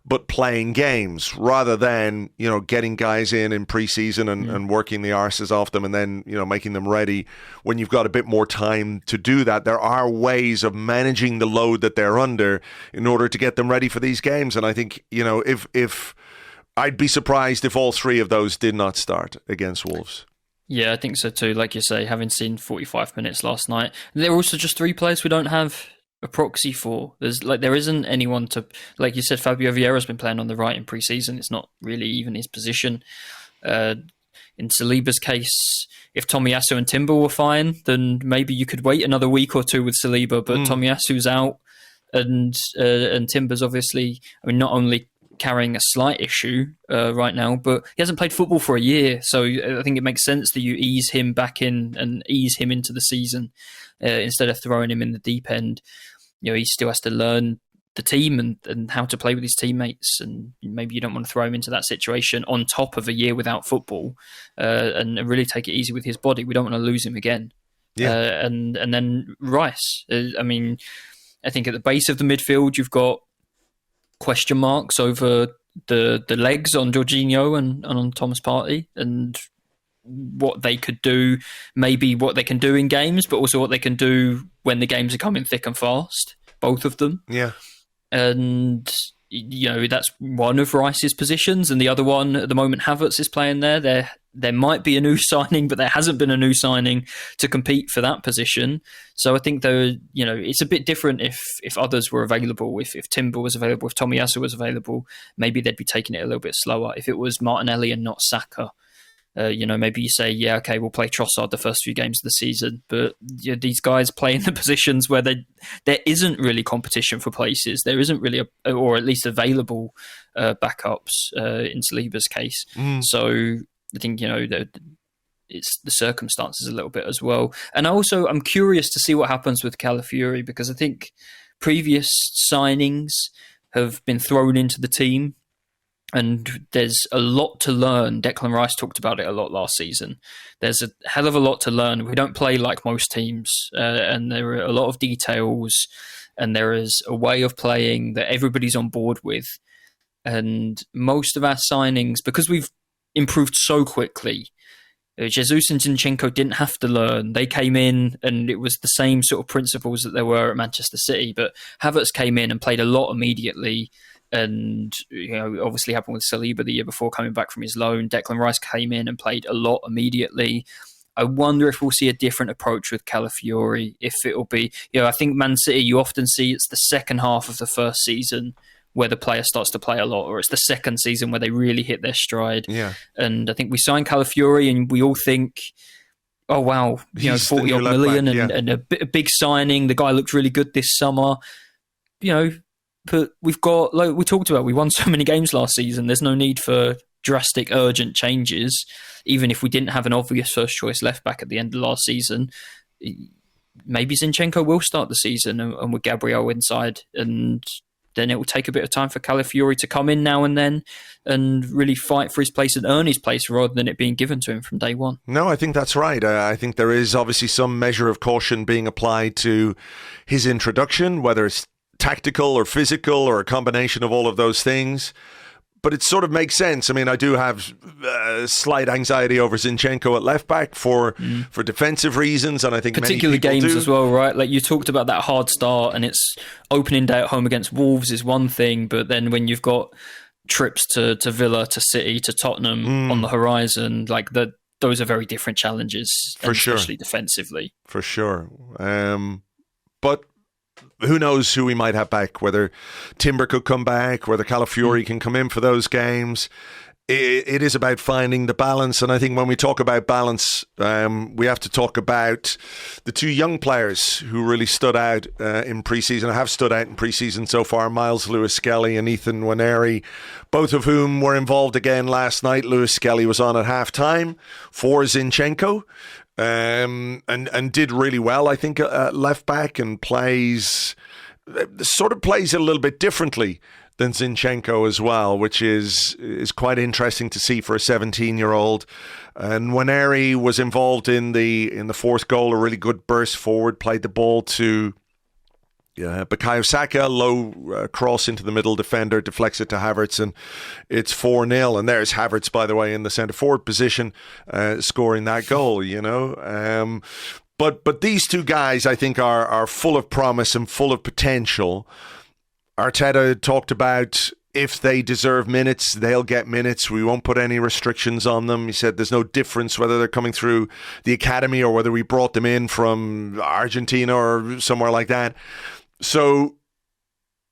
but playing games rather than, you know, getting guys in preseason and working the arses off them and then, you know, making them ready when you've got a bit more time to do that. There are ways of managing the load that they're under in order to get them ready for these games. And I think, you know, if I'd be surprised if all three of those did not start against Wolves. Yeah, I think so too. Like you say, having seen 45 minutes last night, there are also just three players we don't have a proxy for. There isn't anyone to, like you said, Fabio Vieira's been playing on the right in pre-season. It's not really even his position. In Saliba's case, if Tomiyasu and Timber were fine, then maybe you could wait another week or two with Saliba, but Tomiyasu's out and Timber's obviously, I mean, not only carrying a slight issue right now, but he hasn't played football for a year, so I think it makes sense that you ease him back in and ease him into the season instead of throwing him in the deep end. You know, he still has to learn the team and how to play with his teammates, and maybe you don't want to throw him into that situation on top of a year without football and really take it easy with his body. We don't want to lose him again. And then Rice, I mean, I think at the base of the midfield you've got question marks over the legs on Jorginho and on Thomas Partey, and what they could do, maybe what they can do in games, but also what they can do when the games are coming thick and fast, both of them. Yeah. And, you know, that's one of Rice's positions, and the other one at the moment, Havertz is playing there. There might be a new signing, but there hasn't been a new signing to compete for that position. So I think, though, you know, it's a bit different if others were available. If Timber was available, if Tomiyasu was available, maybe they'd be taking it a little bit slower. If it was Martinelli and not Saka, you know, maybe you say, yeah, okay, we'll play Trossard the first few games of the season. But you know, these guys play in the positions where there isn't really competition for places. There isn't really, or at least available backups in Saliba's case. So I think, you know, it's the circumstances a little bit as well. And I'm curious to see what happens with Calafiori, because I think previous signings have been thrown into the team and there's a lot to learn. Declan Rice talked about it a lot last season. There's a hell of a lot to learn. We don't play like most teams, and there are a lot of details, and there is a way of playing that everybody's on board with. And most of our signings, because we've improved so quickly, Jesus and Zinchenko didn't have to learn. They came in and it was the same sort of principles that there were at Manchester City. But Havertz came in and played a lot immediately. And, you know, obviously happened with Saliba the year before coming back from his loan. Declan Rice came in and played a lot immediately. I wonder if we'll see a different approach with Calafiori, if it'll be, you know, I think Man City, you often see it's the second half of the first season where the player starts to play a lot, or it's the second season where they really hit their stride. Yeah. And I think we signed Calafiori and we all think, oh, wow, you know, 40 odd million and a big signing. The guy looked really good this summer, you know, but we've got, like we talked about, we won so many games last season. There's no need for drastic, urgent changes. Even if we didn't have an obvious first choice left back at the end of last season, maybe Zinchenko will start the season and with Gabriel inside, and then it will take a bit of time for Calafiori to come in now and then and really fight for his place and earn his place rather than it being given to him from day one. No, I think that's right. I think there is obviously some measure of caution being applied to his introduction, whether it's tactical or physical or a combination of all of those things. But it sort of makes sense. I mean, I do have slight anxiety over Zinchenko at left back for defensive reasons, and I think particular many people games do as well, right? Like you talked about that hard start, and it's opening day at home against Wolves is one thing, but then when you've got trips to Villa, to City, to Tottenham on the horizon, like those are very different challenges, for sure, especially defensively. For sure, but. Who knows who we might have back, whether Timber could come back, whether Calafiori can come in for those games. It is about finding the balance. And I think when we talk about balance, we have to talk about the two young players who really stood out in preseason, have stood out in preseason so far, Myles, Lewis-Skelly and Ethan Nwaneri, both of whom were involved again last night. Lewis-Skelly was on at half-time for Zinchenko. And did really well, I think, at left back, and plays a little bit differently than Zinchenko as well, which is quite interesting to see for a 17-year-old. And Nwaneri was involved in the fourth goal, a really good burst forward, played the ball to Bukayo Saka, low cross into the middle defender, deflects it to Havertz, and it's 4-0. And there's Havertz, by the way, in the centre-forward position, scoring that goal, But these two guys, I think, are full of promise and full of potential. Arteta talked about if they deserve minutes, they'll get minutes. We won't put any restrictions on them. He said there's no difference whether they're coming through the academy or whether we brought them in from Argentina or somewhere like that. So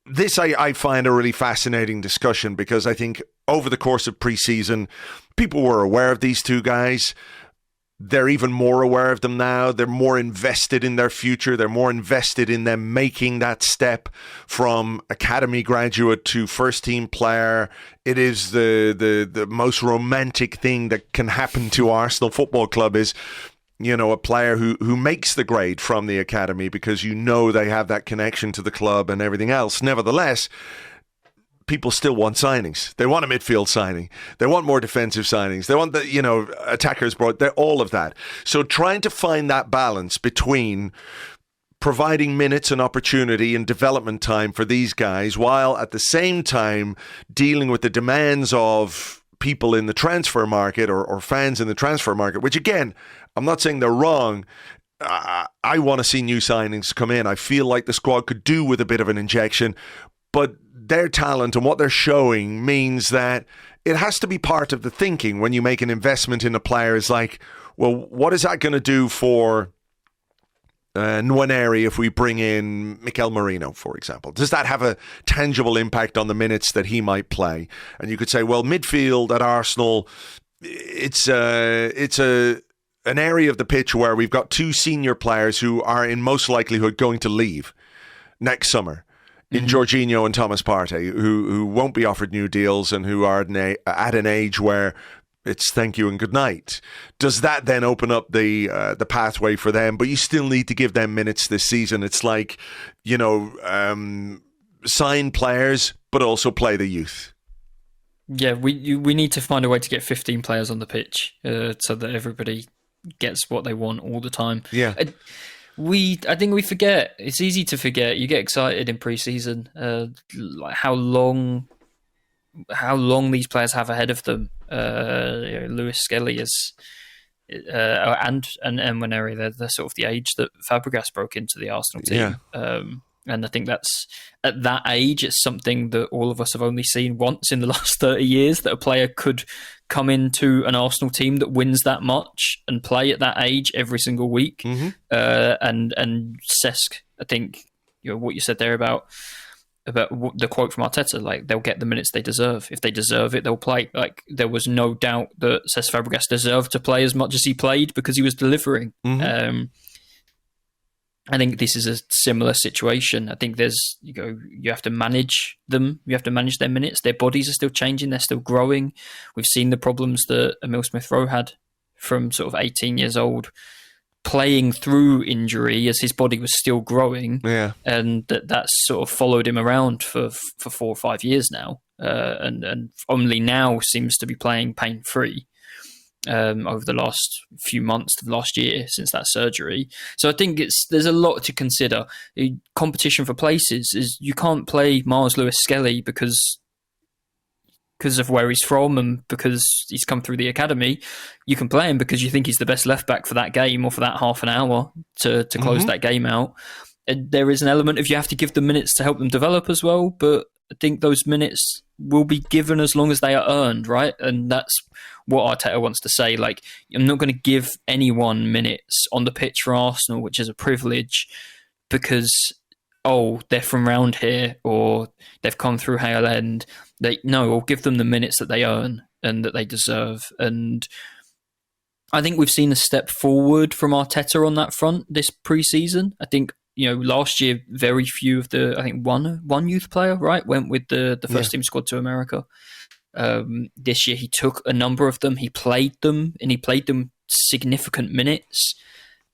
this I find a really fascinating discussion, because I think over the course of preseason, people were aware of these two guys. They're even more aware of them now. They're more invested in their future. They're more invested in them making that step from academy graduate to first-team player. It is the most romantic thing that can happen to Arsenal Football Club is, a player who makes the grade from the academy, because they have that connection to the club and everything else. Nevertheless, people still want signings. They want a midfield signing. They want more defensive signings. They want the, attackers brought. They're all of that. So trying to find that balance between providing minutes and opportunity and development time for these guys, while at the same time dealing with the demands of people in the transfer market or fans in the transfer market, which again, I'm not saying they're wrong. I want to see new signings come in. I feel like the squad could do with a bit of an injection, but their talent and what they're showing means that it has to be part of the thinking when you make an investment in a player. Is like, well, what is that going to do for Nwaneri if we bring in Mikel Merino, for example? Does that have a tangible impact on the minutes that he might play? And you could say, well, midfield at Arsenal, it's an area of the pitch where we've got two senior players who are in most likelihood going to leave next summer. In Jorginho and Thomas Partey, who won't be offered new deals and who are at an age where it's thank you and good night. Does that then open up the pathway for them? But you still need to give them minutes this season. It's like, sign players, but also play the youth. Yeah, we need to find a way to get 15 players on the pitch so that everybody gets what they want all the time. Yeah. I think we forget. It's easy to forget. You get excited in pre-season, like how long these players have ahead of them. Lewis-Skelly is, and Nwaneri, they're sort of the age that Fabregas broke into the Arsenal team. Yeah. And I think that's, at that age, it's something that all of us have only seen once in the last 30 years, that a player could come into an Arsenal team that wins that much and play at that age every single week. Mm-hmm. And Cesc, I think, what you said there about the quote from Arteta, like, they'll get the minutes they deserve. If they deserve it, they'll play. Like, there was no doubt that Cesc Fabregas deserved to play as much as he played because he was delivering. Mm-hmm. I think this is a similar situation. I think there's, you have to manage them. You have to manage their minutes. Their bodies are still changing. They're still growing. We've seen the problems that Emile Smith-Rowe had from sort of 18 years old playing through injury as his body was still growing, and that's sort of followed him around for 4 or 5 years now, and only now seems to be playing pain-free over the last few months of last year since that surgery. So I think there's a lot to consider. Competition for places is you can't play Myles Lewis-Skelly because of where he's from and because he's come through the academy. You can play him because you think he's the best left back for that game or for that half an hour to close that game out. And there is an element of you have to give them minutes to help them develop as well, but I think those minutes will be given as long as they are earned, right? And that's what Arteta wants to say. Like, I'm not going to give anyone minutes on the pitch for Arsenal, which is a privilege, because they're from round here or they've come through Hale End. We'll give them the minutes that they earn and that they deserve. And I think we've seen a step forward from Arteta on that front this pre-season. I think, last year, very few of one youth player, right, went with the first team squad to America. This year he took a number of them, he played them significant minutes.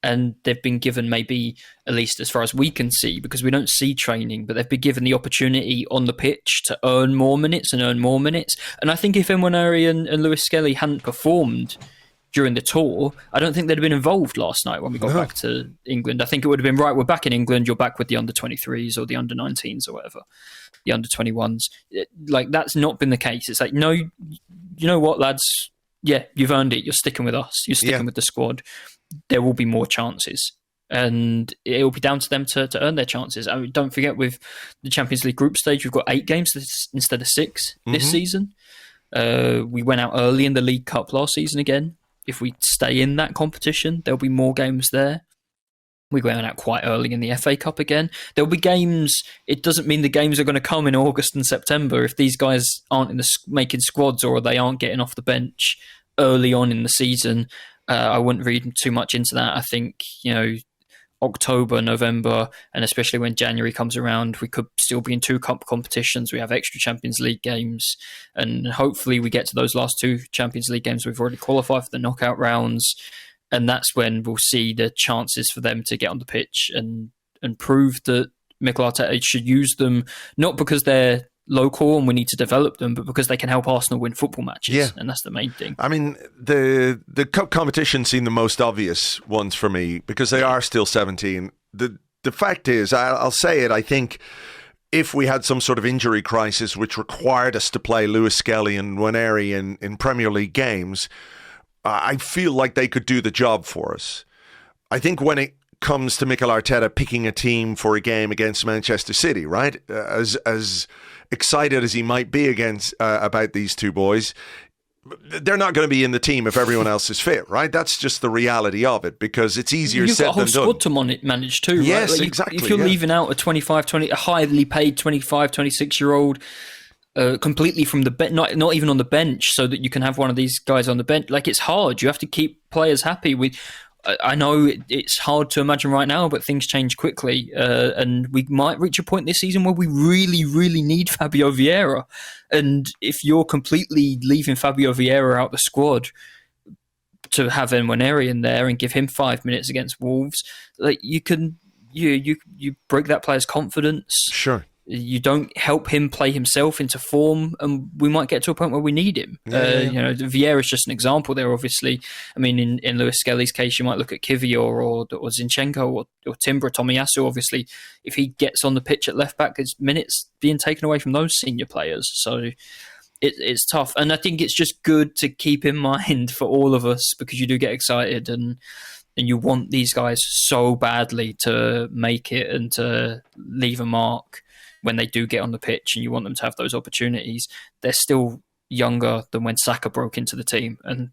And they've been given, maybe, at least as far as we can see, because we don't see training, but they've been given the opportunity on the pitch to earn more minutes. And I think if Nwaneri and Lewis-Skelly hadn't performed during the tour, I don't think they'd have been involved last night when we got back to England. I think it would have been, right, we're back in England, you're back with the under-23s or the under-19s or whatever, the under-21s. Like, that's not been the case. It's like, no, you know what, lads? Yeah, you've earned it. You're sticking with us. You're sticking with the squad. There will be more chances, and it will be down to them to earn their chances. I mean, don't forget, with the Champions League group stage, we've got 8 games instead of 6 this season. We went out early in the League Cup last season again. If we stay in that competition, there'll be more games there. We went out quite early in the FA Cup again. There'll be games. It doesn't mean the games are going to come in August and September if these guys aren't making squads or they aren't getting off the bench early on in the season. I wouldn't read too much into that. I think, October, November, and especially when January comes around, we could still be in 2 cup competitions. We have extra Champions League games, and hopefully we get to those last 2 Champions League games. We've already qualified for the knockout rounds, and that's when we'll see the chances for them to get on the pitch and prove that Mikel Arteta should use them, not because they're local and we need to develop them, but because they can help Arsenal win football matches, and that's the main thing. I mean, the cup competition seem the most obvious ones for me because they are still 17. The fact is, I'll say it, I think if we had some sort of injury crisis which required us to play Lewis-Skelly and Nwaneri in Premier League games, I feel like they could do the job for us. I think when it comes to Mikel Arteta picking a team for a game against Manchester City, right? As excited as he might be about these 2 boys, they're not going to be in the team if everyone else is fit, right? That's just the reality of it, because it's easier said than done. You've got a whole squad to manage too, right? Yes, exactly. If you're leaving out a highly paid 25, 26-year-old completely from the bench, not even on the bench, so that you can have one of these guys on the bench, like, it's hard. You have to keep players happy with. I know it's hard to imagine right now, but things change quickly, and we might reach a point this season where we really, really need Fabio Vieira. And if you're completely leaving Fabio Vieira out the squad to have Nwaneri in there and give him 5 minutes against Wolves, like, you break that player's confidence. Sure. You don't help him play himself into form, and we might get to a point where we need him. Vieira is just an example there, obviously. I mean, in Lewis-Skelly's case, you might look at Kivior or Zinchenko or Timber, Tomiyasu, obviously. If he gets on the pitch at left-back, his minutes being taken away from those senior players. So it's tough. And I think it's just good to keep in mind for all of us, because you do get excited and you want these guys so badly to make it and to leave a mark when they do get on the pitch, and you want them to have those opportunities. They're still younger than when Saka broke into the team, and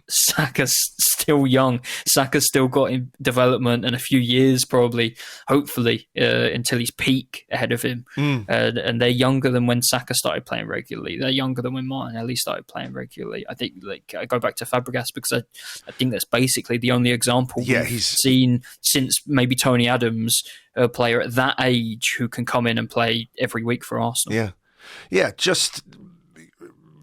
Saka's still young. Saka's still got in development and a few years, probably, hopefully, until his peak ahead of him. And they're younger than when Saka started playing regularly. They're younger than when Martinelli started playing regularly. I think, I go back to Fabregas because I think that's basically the only example we've seen since maybe Tony Adams, a player at that age who can come in and play every week for Arsenal. Yeah, just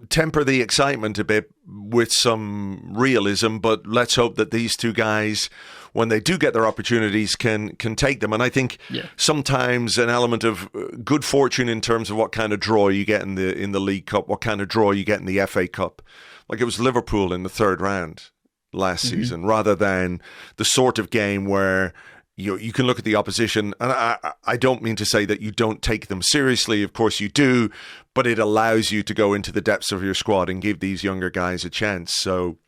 temper the excitement a bit with some realism, but let's hope that these two guys, when they do get their opportunities, can take them. And I think sometimes an element of good fortune in terms of what kind of draw you get in the League Cup, what kind of draw you get in the FA Cup. Like it was Liverpool in the third round last season, rather than the sort of game where you can look at the opposition, and I don't mean to say that you don't take them seriously. Of course you do, but it allows you to go into the depths of your squad and give these younger guys a chance. So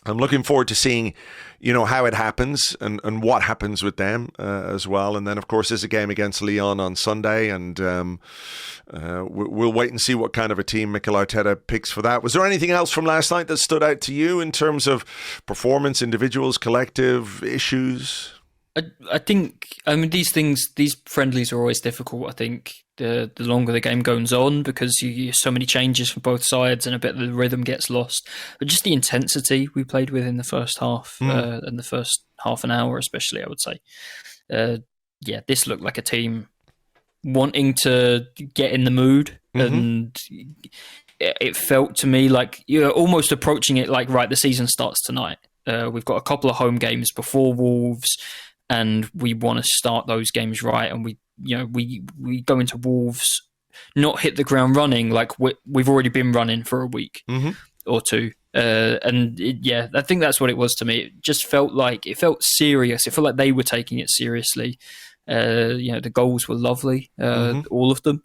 I'm looking forward to seeing, how it happens and what happens with them as well. And then, of course, there's a game against Lyon on Sunday, and we'll wait and see what kind of a team Mikel Arteta picks for that. Was there anything else from last night that stood out to you in terms of performance, individuals, collective issues? I think, these friendlies are always difficult. I think the longer the game goes on, because you so many changes from both sides and a bit of the rhythm gets lost. But just the intensity we played with in the first half, and the first half an hour especially, I would say. This looked like a team wanting to get in the mood, and it felt to me like you're almost approaching it like, right, the season starts tonight. We've got a couple of home games before Wolves, and we want to start those games right. And we go into Wolves, not hit the ground running like we've already been running for a week or two. I think that's what it was to me. It just felt serious. It felt like they were taking it seriously. The goals were lovely, all of them.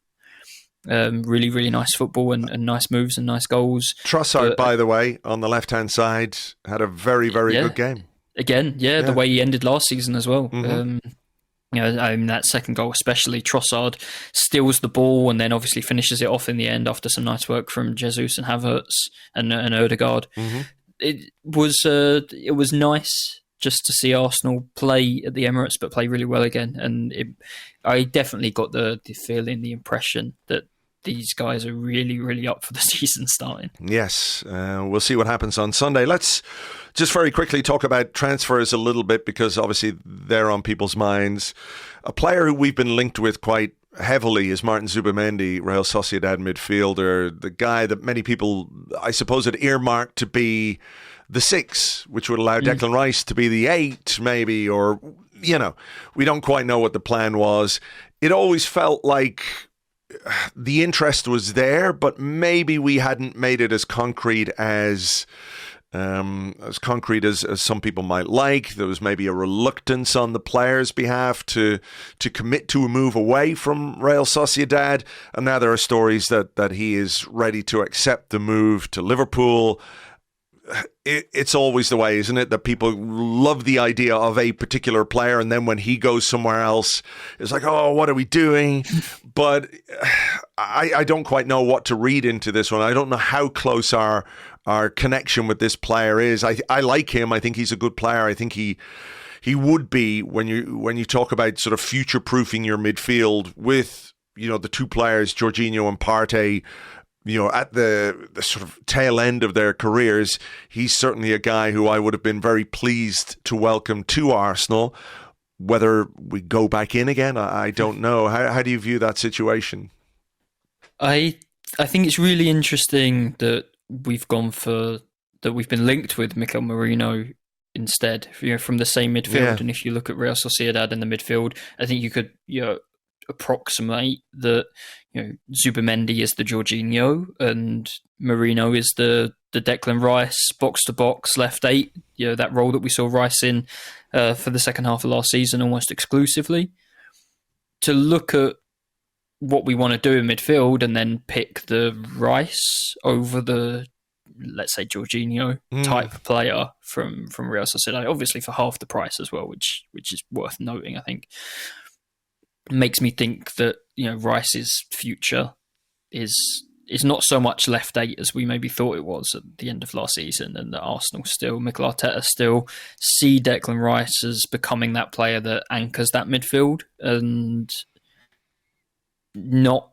Really, really nice football and nice moves and nice goals. Trossard, by the way, on the left-hand side, had a very, very good game. Again, the way he ended last season as well. That second goal especially, Trossard steals the ball and then obviously finishes it off in the end after some nice work from Jesus and Havertz and Odegaard. It was nice just to see Arsenal play at the Emirates, but play really well again. And I definitely got the feeling, the impression that these guys are really, really up for the season starting. Yes, we'll see what happens on Sunday. Let's just very quickly talk about transfers a little bit, because obviously they're on people's minds. A player who we've been linked with quite heavily is Martin Zubimendi, Real Sociedad midfielder, the guy that many people, I suppose, had earmarked to be the 6, which would allow Declan Rice to be the 8, maybe, or, we don't quite know what the plan was. It always felt like the interest was there, but maybe we hadn't made it as concrete as some people might like. There was maybe a reluctance on the player's behalf to commit to a move away from Real Sociedad, and now there are stories that he is ready to accept the move to Liverpool. It's always the way, isn't it, that people love the idea of a particular player, and then when he goes somewhere else, it's like, oh, what are we doing? But I don't quite know what to read into this one. I don't know how close our connection with this player is. I like him. I think he's a good player. I think he would be, when you talk about sort of future-proofing your midfield with, the two players, Jorginho and Partey, at the sort of tail end of their careers, he's certainly a guy who I would have been very pleased to welcome to Arsenal. Whether we go back in again, I don't know. How do you view that situation? I think it's really interesting that we've been linked with Mikel Merino instead, from the same midfield. Yeah. And if you look at Real Sociedad in the midfield, I think you could approximate that Zubimendi is the Jorginho and Merino is the Declan Rice box to box left 8. That role that we saw Rice in for the second half of last season almost exclusively. To look at what we want to do in midfield and then pick the Rice over the, let's say, Jorginho type player from Real Sociedad, obviously for half the price as well, which is worth noting, I think. Makes me think that Rice's future is not so much left 8 as we maybe thought it was at the end of last season, and that Arsenal Mikel Arteta still see Declan Rice as becoming that player that anchors that midfield, and not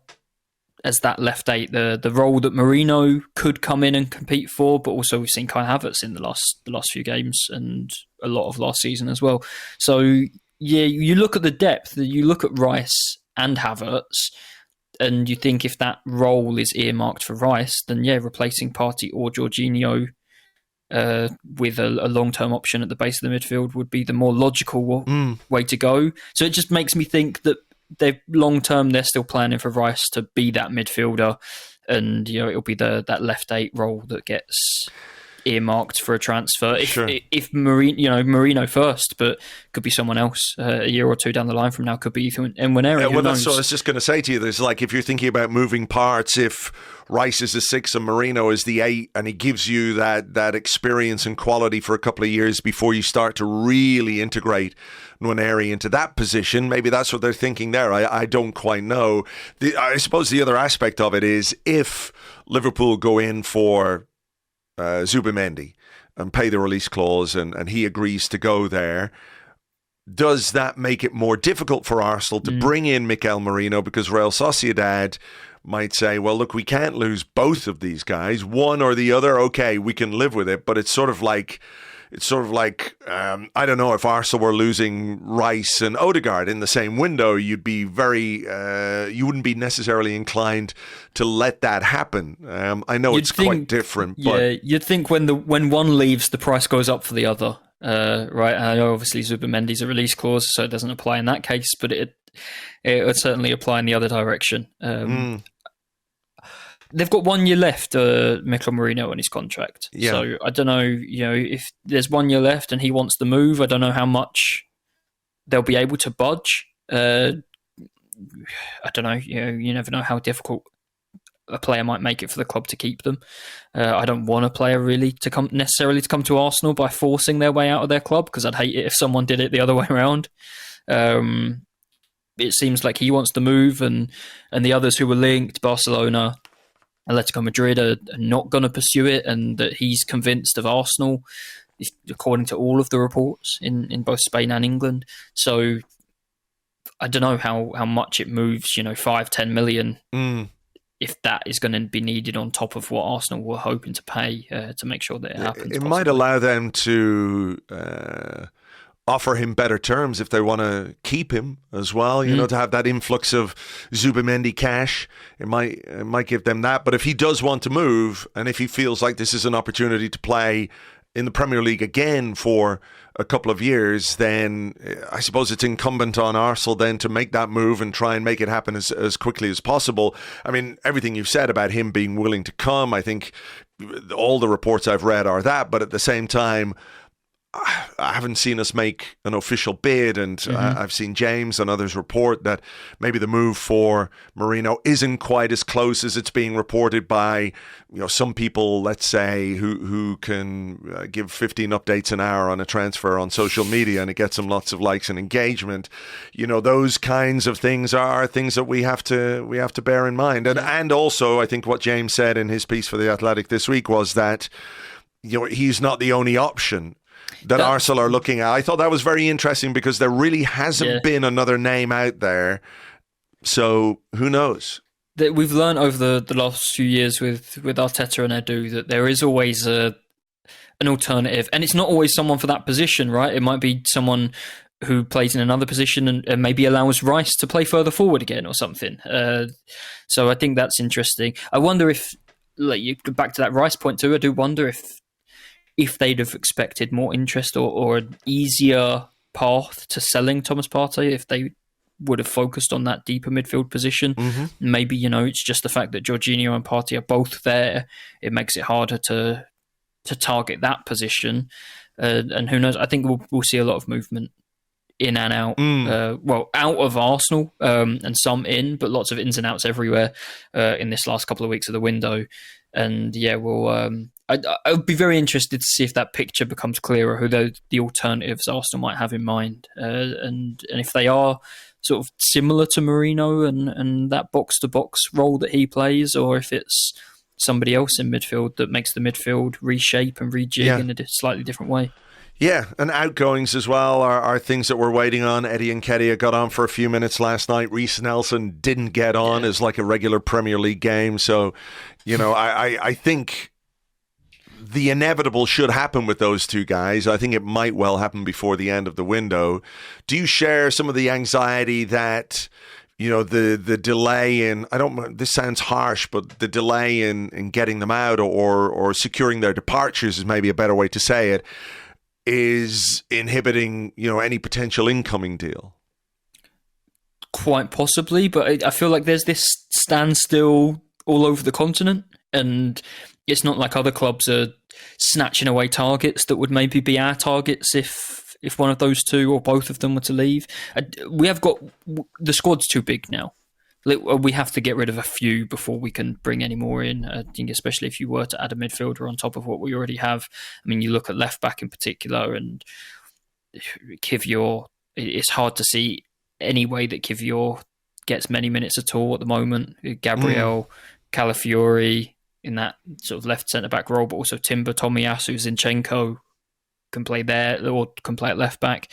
as that left 8, the role that Merino could come in and compete for, but also we've seen Kai Havertz in the last few games and a lot of last season as well. So yeah, you look at the depth, you look at Rice and Havertz, And you think if that role is earmarked for Rice, then replacing Partey or Jorginho with a long-term option at the base of the midfield would be the more logical way to go. So it just makes me think that long-term they're still planning for Rice to be that midfielder, and it'll be that left 8 role that gets earmarked for a transfer. If Marino first, but could be someone else a year or two down the line from now. Could be Nwaneri. That's what I was just going to say to you. There's if you're thinking about moving parts, if Rice is the 6 and Marino is the 8, and he gives you that experience and quality for a couple of years before you start to really integrate Nwaneri into that position. Maybe that's what they're thinking there. I don't quite know. I suppose the other aspect of it is if Liverpool go in for Zubimendi and pay the release clause and he agrees to go there, does that make it more difficult for Arsenal to bring in Mikel Merino? Because Real Sociedad might say, well, look, we can't lose both of these guys, one or the other. Okay, we can live with it, but it's sort of like I don't know, if Arsenal were losing Rice and Odegaard in the same window, you'd be you wouldn't be necessarily inclined to let that happen. I know it's quite different, but you'd think when one leaves, the price goes up for the other, right? I know obviously Zubimendi's a release clause, so it doesn't apply in that case, but it would certainly apply in the other direction. They've got 1 year left, Mikel Merino, on his contract. Yeah. So I don't know, if there's 1 year left and he wants the move, I don't know how much they'll be able to budge. I don't know. You never know how difficult a player might make it for the club to keep them. I don't want a player really to come to Arsenal by forcing their way out of their club, because I'd hate it if someone did it the other way around. It seems like he wants the move, and the others who were linked, Barcelona, Atletico Madrid, are not going to pursue it, and that he's convinced of Arsenal, according to all of the reports in both Spain and England. So I don't know how much it moves, 5-10 million, if that is going to be needed on top of what Arsenal were hoping to pay to make sure that it happens. It might allow them to offer him better terms if they want to keep him as well, to have that influx of Zubimendi cash. It might give them that. But if he does want to move, and if he feels like this is an opportunity to play in the Premier League again for a couple of years, then I suppose it's incumbent on Arsenal then to make that move and try and make it happen as quickly as possible. I mean, everything you've said about him being willing to come, I think all the reports I've read are that, but at the same time, I haven't seen us make an official bid, and I've seen James and others report that maybe the move for Merino isn't quite as close as it's being reported by some people, let's say, who can give 15 updates an hour on a transfer on social media, and it gets them lots of likes and engagement. Those kinds of things are things that we have to bear in mind, and also I think what James said in his piece for The Athletic this week was that he's not the only option that Arsenal are looking at. I thought that was very interesting, because there really hasn't been another name out there. So who knows? We've learned over the last few years with Arteta and Edu that there is always an alternative, and it's not always someone for that position, right? It might be someone who plays in another position and maybe allows Rice to play further forward again or something. So I think that's interesting. I wonder if, you go back to that Rice point too, I do wonder if they'd have expected more interest or an easier path to selling Thomas Partey, if they would have focused on that deeper midfield position. Maybe, it's just the fact that Jorginho and Partey are both there. It makes it harder to target that position. And who knows? I think we'll see a lot of movement in and out. Out of Arsenal and some in, but lots of ins and outs everywhere in this last couple of weeks of the window. And I would be very interested to see if that picture becomes clearer, who the alternatives Arsenal might have in mind, and if they are sort of similar to Merino and that box-to-box role that he plays, or if it's somebody else in midfield that makes the midfield reshape and rejig in a slightly different way. Yeah, and outgoings as well are things that we're waiting on. Eddie Nketiah got on for a few minutes last night. Reece Nelson didn't get on as like a regular Premier League game. So, I think the inevitable should happen with those two guys. I think it might well happen before the end of the window. Do you share some of the anxiety that the delay in, this sounds harsh, but the delay in getting them out or securing their departures is maybe a better way to say it, is inhibiting, any potential incoming deal. Quite possibly, but I feel like there's this standstill all over the continent, and it's not like other clubs are snatching away targets that would maybe be our targets if one of those two or both of them were to leave. We have got, the squad's too big now. We have to get rid of a few before we can bring any more in. I think especially if you were to add a midfielder on top of what we already have. I mean, you look at left back in particular, and Kivior, it's hard to see any way that Kivior gets many minutes at all at the moment. Gabriel, Calafiori in that sort of left centre-back role, but also Timber, Tomiyasu, Zinchenko can play there or can play at left-back.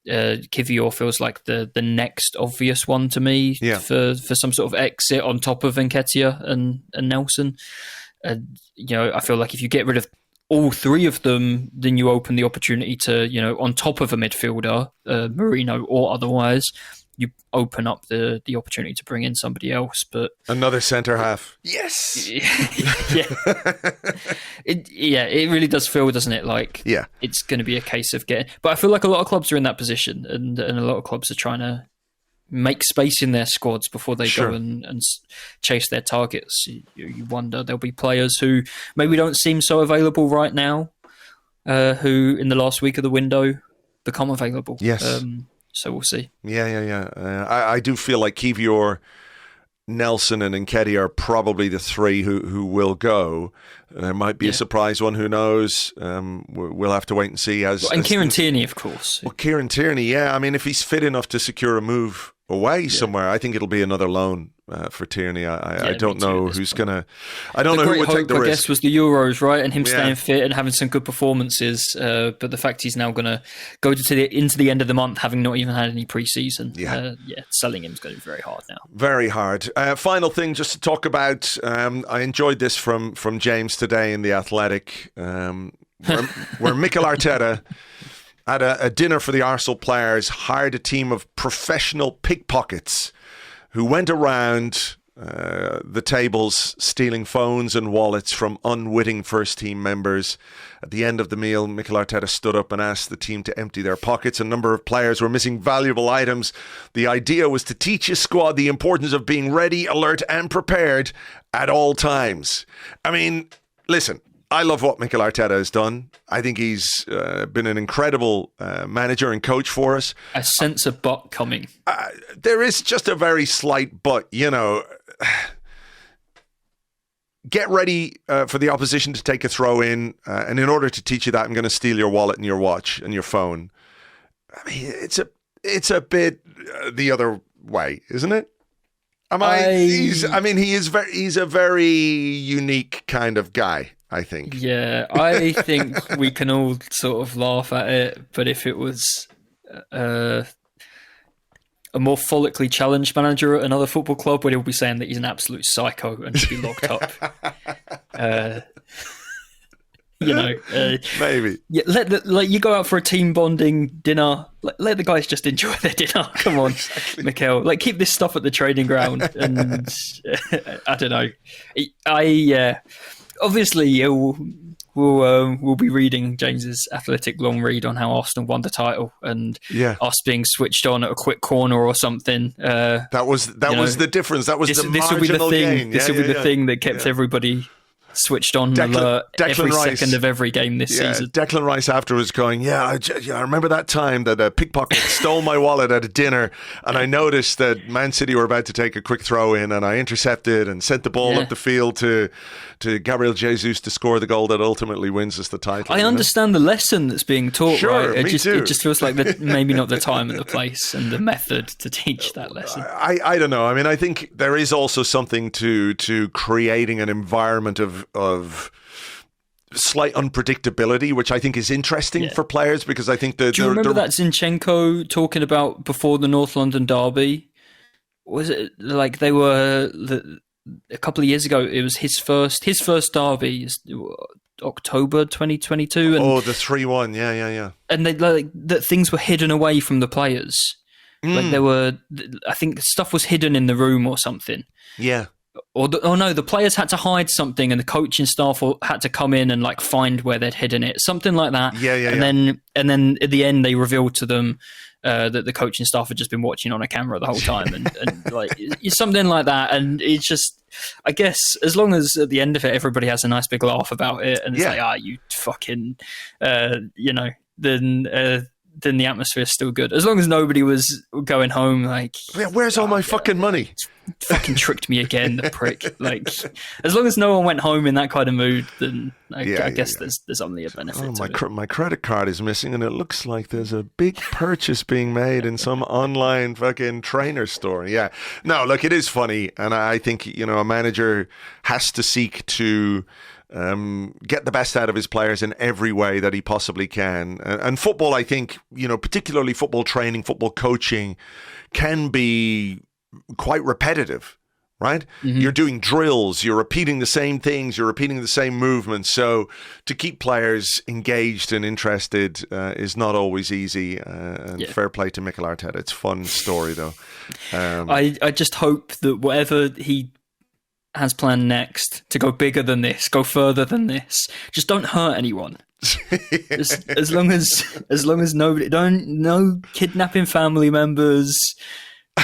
Kivior feels like the next obvious one to me for some sort of exit on top of Nketiah and Nelson. I feel like if you get rid of all three of them, then you open the opportunity to, on top of a midfielder, Merino or otherwise, you open up the opportunity to bring in somebody else. But another centre half. Yes. It really does feel, doesn't it? Like it's going to be a case of getting. But I feel like a lot of clubs are in that position, and a lot of clubs are trying to make space in their squads before they go and chase their targets. You wonder, there'll be players who maybe don't seem so available right now, who in the last week of the window become available. Yes. So we'll see. I do feel like Kivior, Nelson and Nketiah are probably the three who will go. There might be a surprise one, who knows? We'll have to wait and see. And Kieran Tierney, of course. Well, Kieran Tierney, I mean, if he's fit enough to secure a move away somewhere, I think it'll be another loan for Tierney. I don't know who's going to... I don't know who would take the risk. I guess was the Euros, right? And him staying fit and having some good performances. But the fact he's now going to go into the end of the month having not even had any pre-season. Selling him is going to be very hard now. Very hard. Final thing just to talk about. I enjoyed this from James today in The Athletic, where Mikel Arteta at a dinner for the Arsenal players hired a team of professional pickpockets who went around the tables stealing phones and wallets from unwitting first-team members. At the end of the meal, Mikel Arteta stood up and asked the team to empty their pockets. A number of players were missing valuable items. The idea was to teach his squad the importance of being ready, alert and prepared at all times. I mean, listen, I love what Mikel Arteta has done. I think he's been an incredible manager and coach for us. I sense a but coming. There is just a very slight but, get ready for the opposition to take a throw in. And in order to teach you that, I'm going to steal your wallet and your watch and your phone. I mean, it's a bit the other way, isn't it? He's a very unique kind of guy, I think. Yeah, I think we can all sort of laugh at it, but if it was a more follically challenged manager at another football club, we'd all be saying that he's an absolute psycho and should be locked up. Maybe. Yeah, you go out for a team bonding dinner. Let the guys just enjoy their dinner. Come on, exactly. Mikel. Keep this stuff at the training ground. And I don't know. Obviously, we'll be reading James's Athletic long read on how Arsenal won the title and us being switched on at a quick corner or something. That was the difference. That was the marginal gain. This will be the thing that kept everybody switched on alert every second of every game this season. Declan Rice afterwards going, I remember that time that a pickpocket stole my wallet at a dinner, and I noticed that Man City were about to take a quick throw in, and I intercepted and sent the ball up the field to Gabriel Jesus to score the goal that ultimately wins us the title. I understand the lesson that's being taught, right? It just feels like maybe not the time and the place and the method to teach that lesson. I don't know. I mean, I think there is also something to creating an environment of slight unpredictability, which I think is interesting for players, because I think do you remember that Zinchenko talking about before the North London derby? Was it like they were a couple of years ago? It was his first derby is October 2022. And, the 3-1, yeah. And they that things were hidden away from the players. Like I think stuff was hidden in the room or something. Yeah. The players had to hide something, and the coaching staff had to come in and like find where they'd hidden it, something like that. And then at the end, they revealed to them that the coaching staff had just been watching on a camera the whole time, and like something like that. And it's just, I guess, as long as at the end of it, everybody has a nice big laugh about it, and it's like, you fucking, then the atmosphere is still good. As long as nobody was going home like, where's all my fucking money? Fucking tricked me again, the prick. Like, as long as no one went home in that kind of mood, then I guess there's only a benefit. My credit card is missing, and it looks like there's a big purchase being made in some online fucking trainer store. Yeah, no, look, it is funny, and I think a manager has to seek to get the best out of his players in every way that he possibly can. And football, I think, particularly football training, football coaching, can be quite repetitive, right? Mm-hmm. You're doing drills, you're repeating the same things, you're repeating the same movements. So to keep players engaged and interested is not always easy. And fair play to Mikel Arteta. It's a fun story, though. I just hope that whatever he has planned next to go bigger than this, go further than this, just don't hurt anyone. Just, as long as nobody, no kidnapping family members.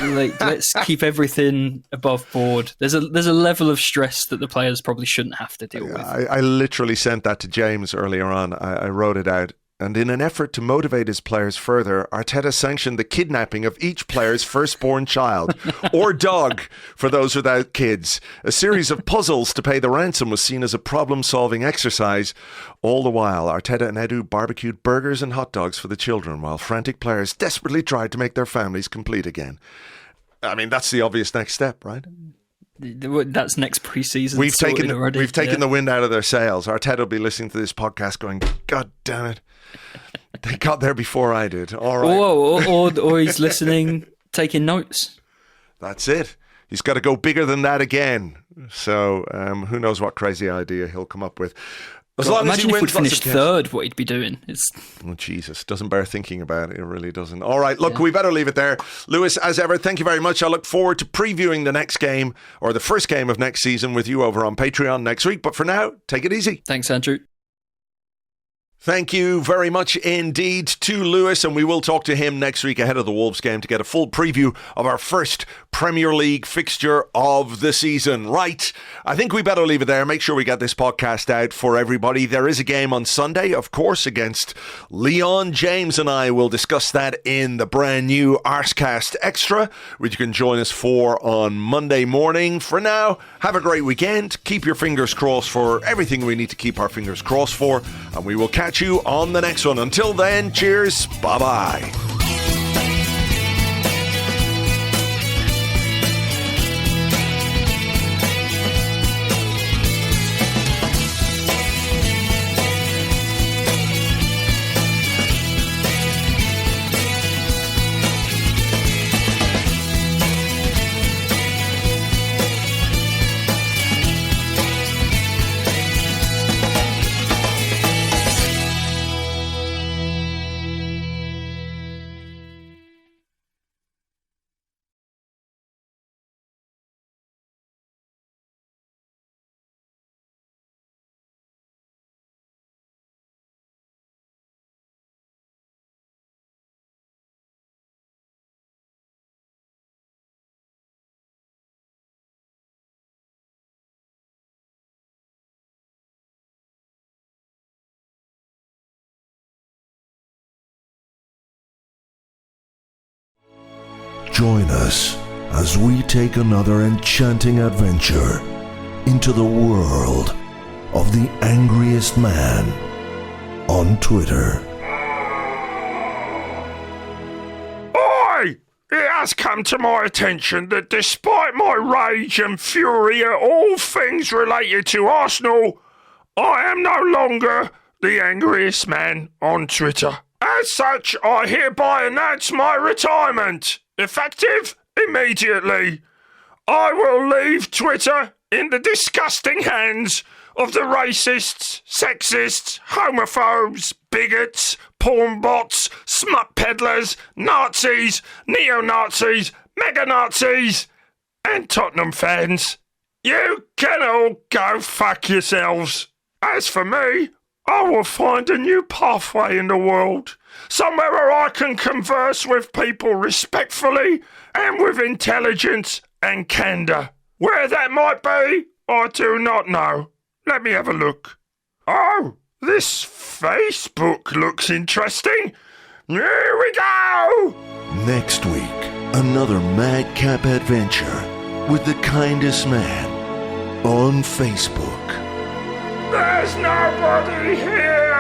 Like, let's keep everything above board. There's a level of stress that the players probably shouldn't have to deal with. I literally sent that to James earlier on. I wrote it out. And in an effort to motivate his players further, Arteta sanctioned the kidnapping of each player's firstborn child, or dog, for those without kids. A series of puzzles to pay the ransom was seen as a problem-solving exercise. All the while, Arteta and Edu barbecued burgers and hot dogs for the children, while frantic players desperately tried to make their families complete again. I mean, that's the obvious next step, right? That's next preseason. We've taken the wind out of their sails. Arteta will be listening to this podcast going, God damn it. They got there before I did. All right. Or he's listening, taking notes. That's it. He's got to go bigger than that again. So who knows what crazy idea he'll come up with. Imagine if we'd finished third, what he'd be doing. Oh, Jesus. Doesn't bear thinking about it. It really doesn't. All right. Look, we better leave it there. Lewis, as ever, thank you very much. I look forward to previewing the next game, or the first game of next season, with you over on Patreon next week. But for now, take it easy. Thanks, Andrew. Thank you very much indeed to Lewis, and we will talk to him next week ahead of the Wolves game to get a full preview of our first Premier League fixture of the season. Right, I think we better leave it there. Make sure we get this podcast out for everybody. There is a game on Sunday, of course, against Lyon. James and I will discuss that in the brand new Arsecast Extra, which you can join us for on Monday morning. For now, have a great weekend. Keep your fingers crossed for everything we need to keep our fingers crossed for, and we will catch you on the next one. Until then, cheers, bye-bye. Join us as we take another enchanting adventure into the world of the angriest man on Twitter. Oi! It has come to my attention that despite my rage and fury at all things related to Arsenal, I am no longer the angriest man on Twitter. As such, I hereby announce my retirement, effective immediately. I will leave Twitter in the disgusting hands of the racists, sexists, homophobes, bigots, porn bots, smut peddlers, Nazis, neo-Nazis, mega-Nazis, and Tottenham fans. You can all go fuck yourselves. As for me, I will find a new pathway in the world. Somewhere where I can converse with people respectfully and with intelligence and candour. Where that might be, I do not know. Let me have a look. Oh, this Facebook looks interesting. Here we go! Next week, another madcap adventure with the kindest man on Facebook. There's nobody here!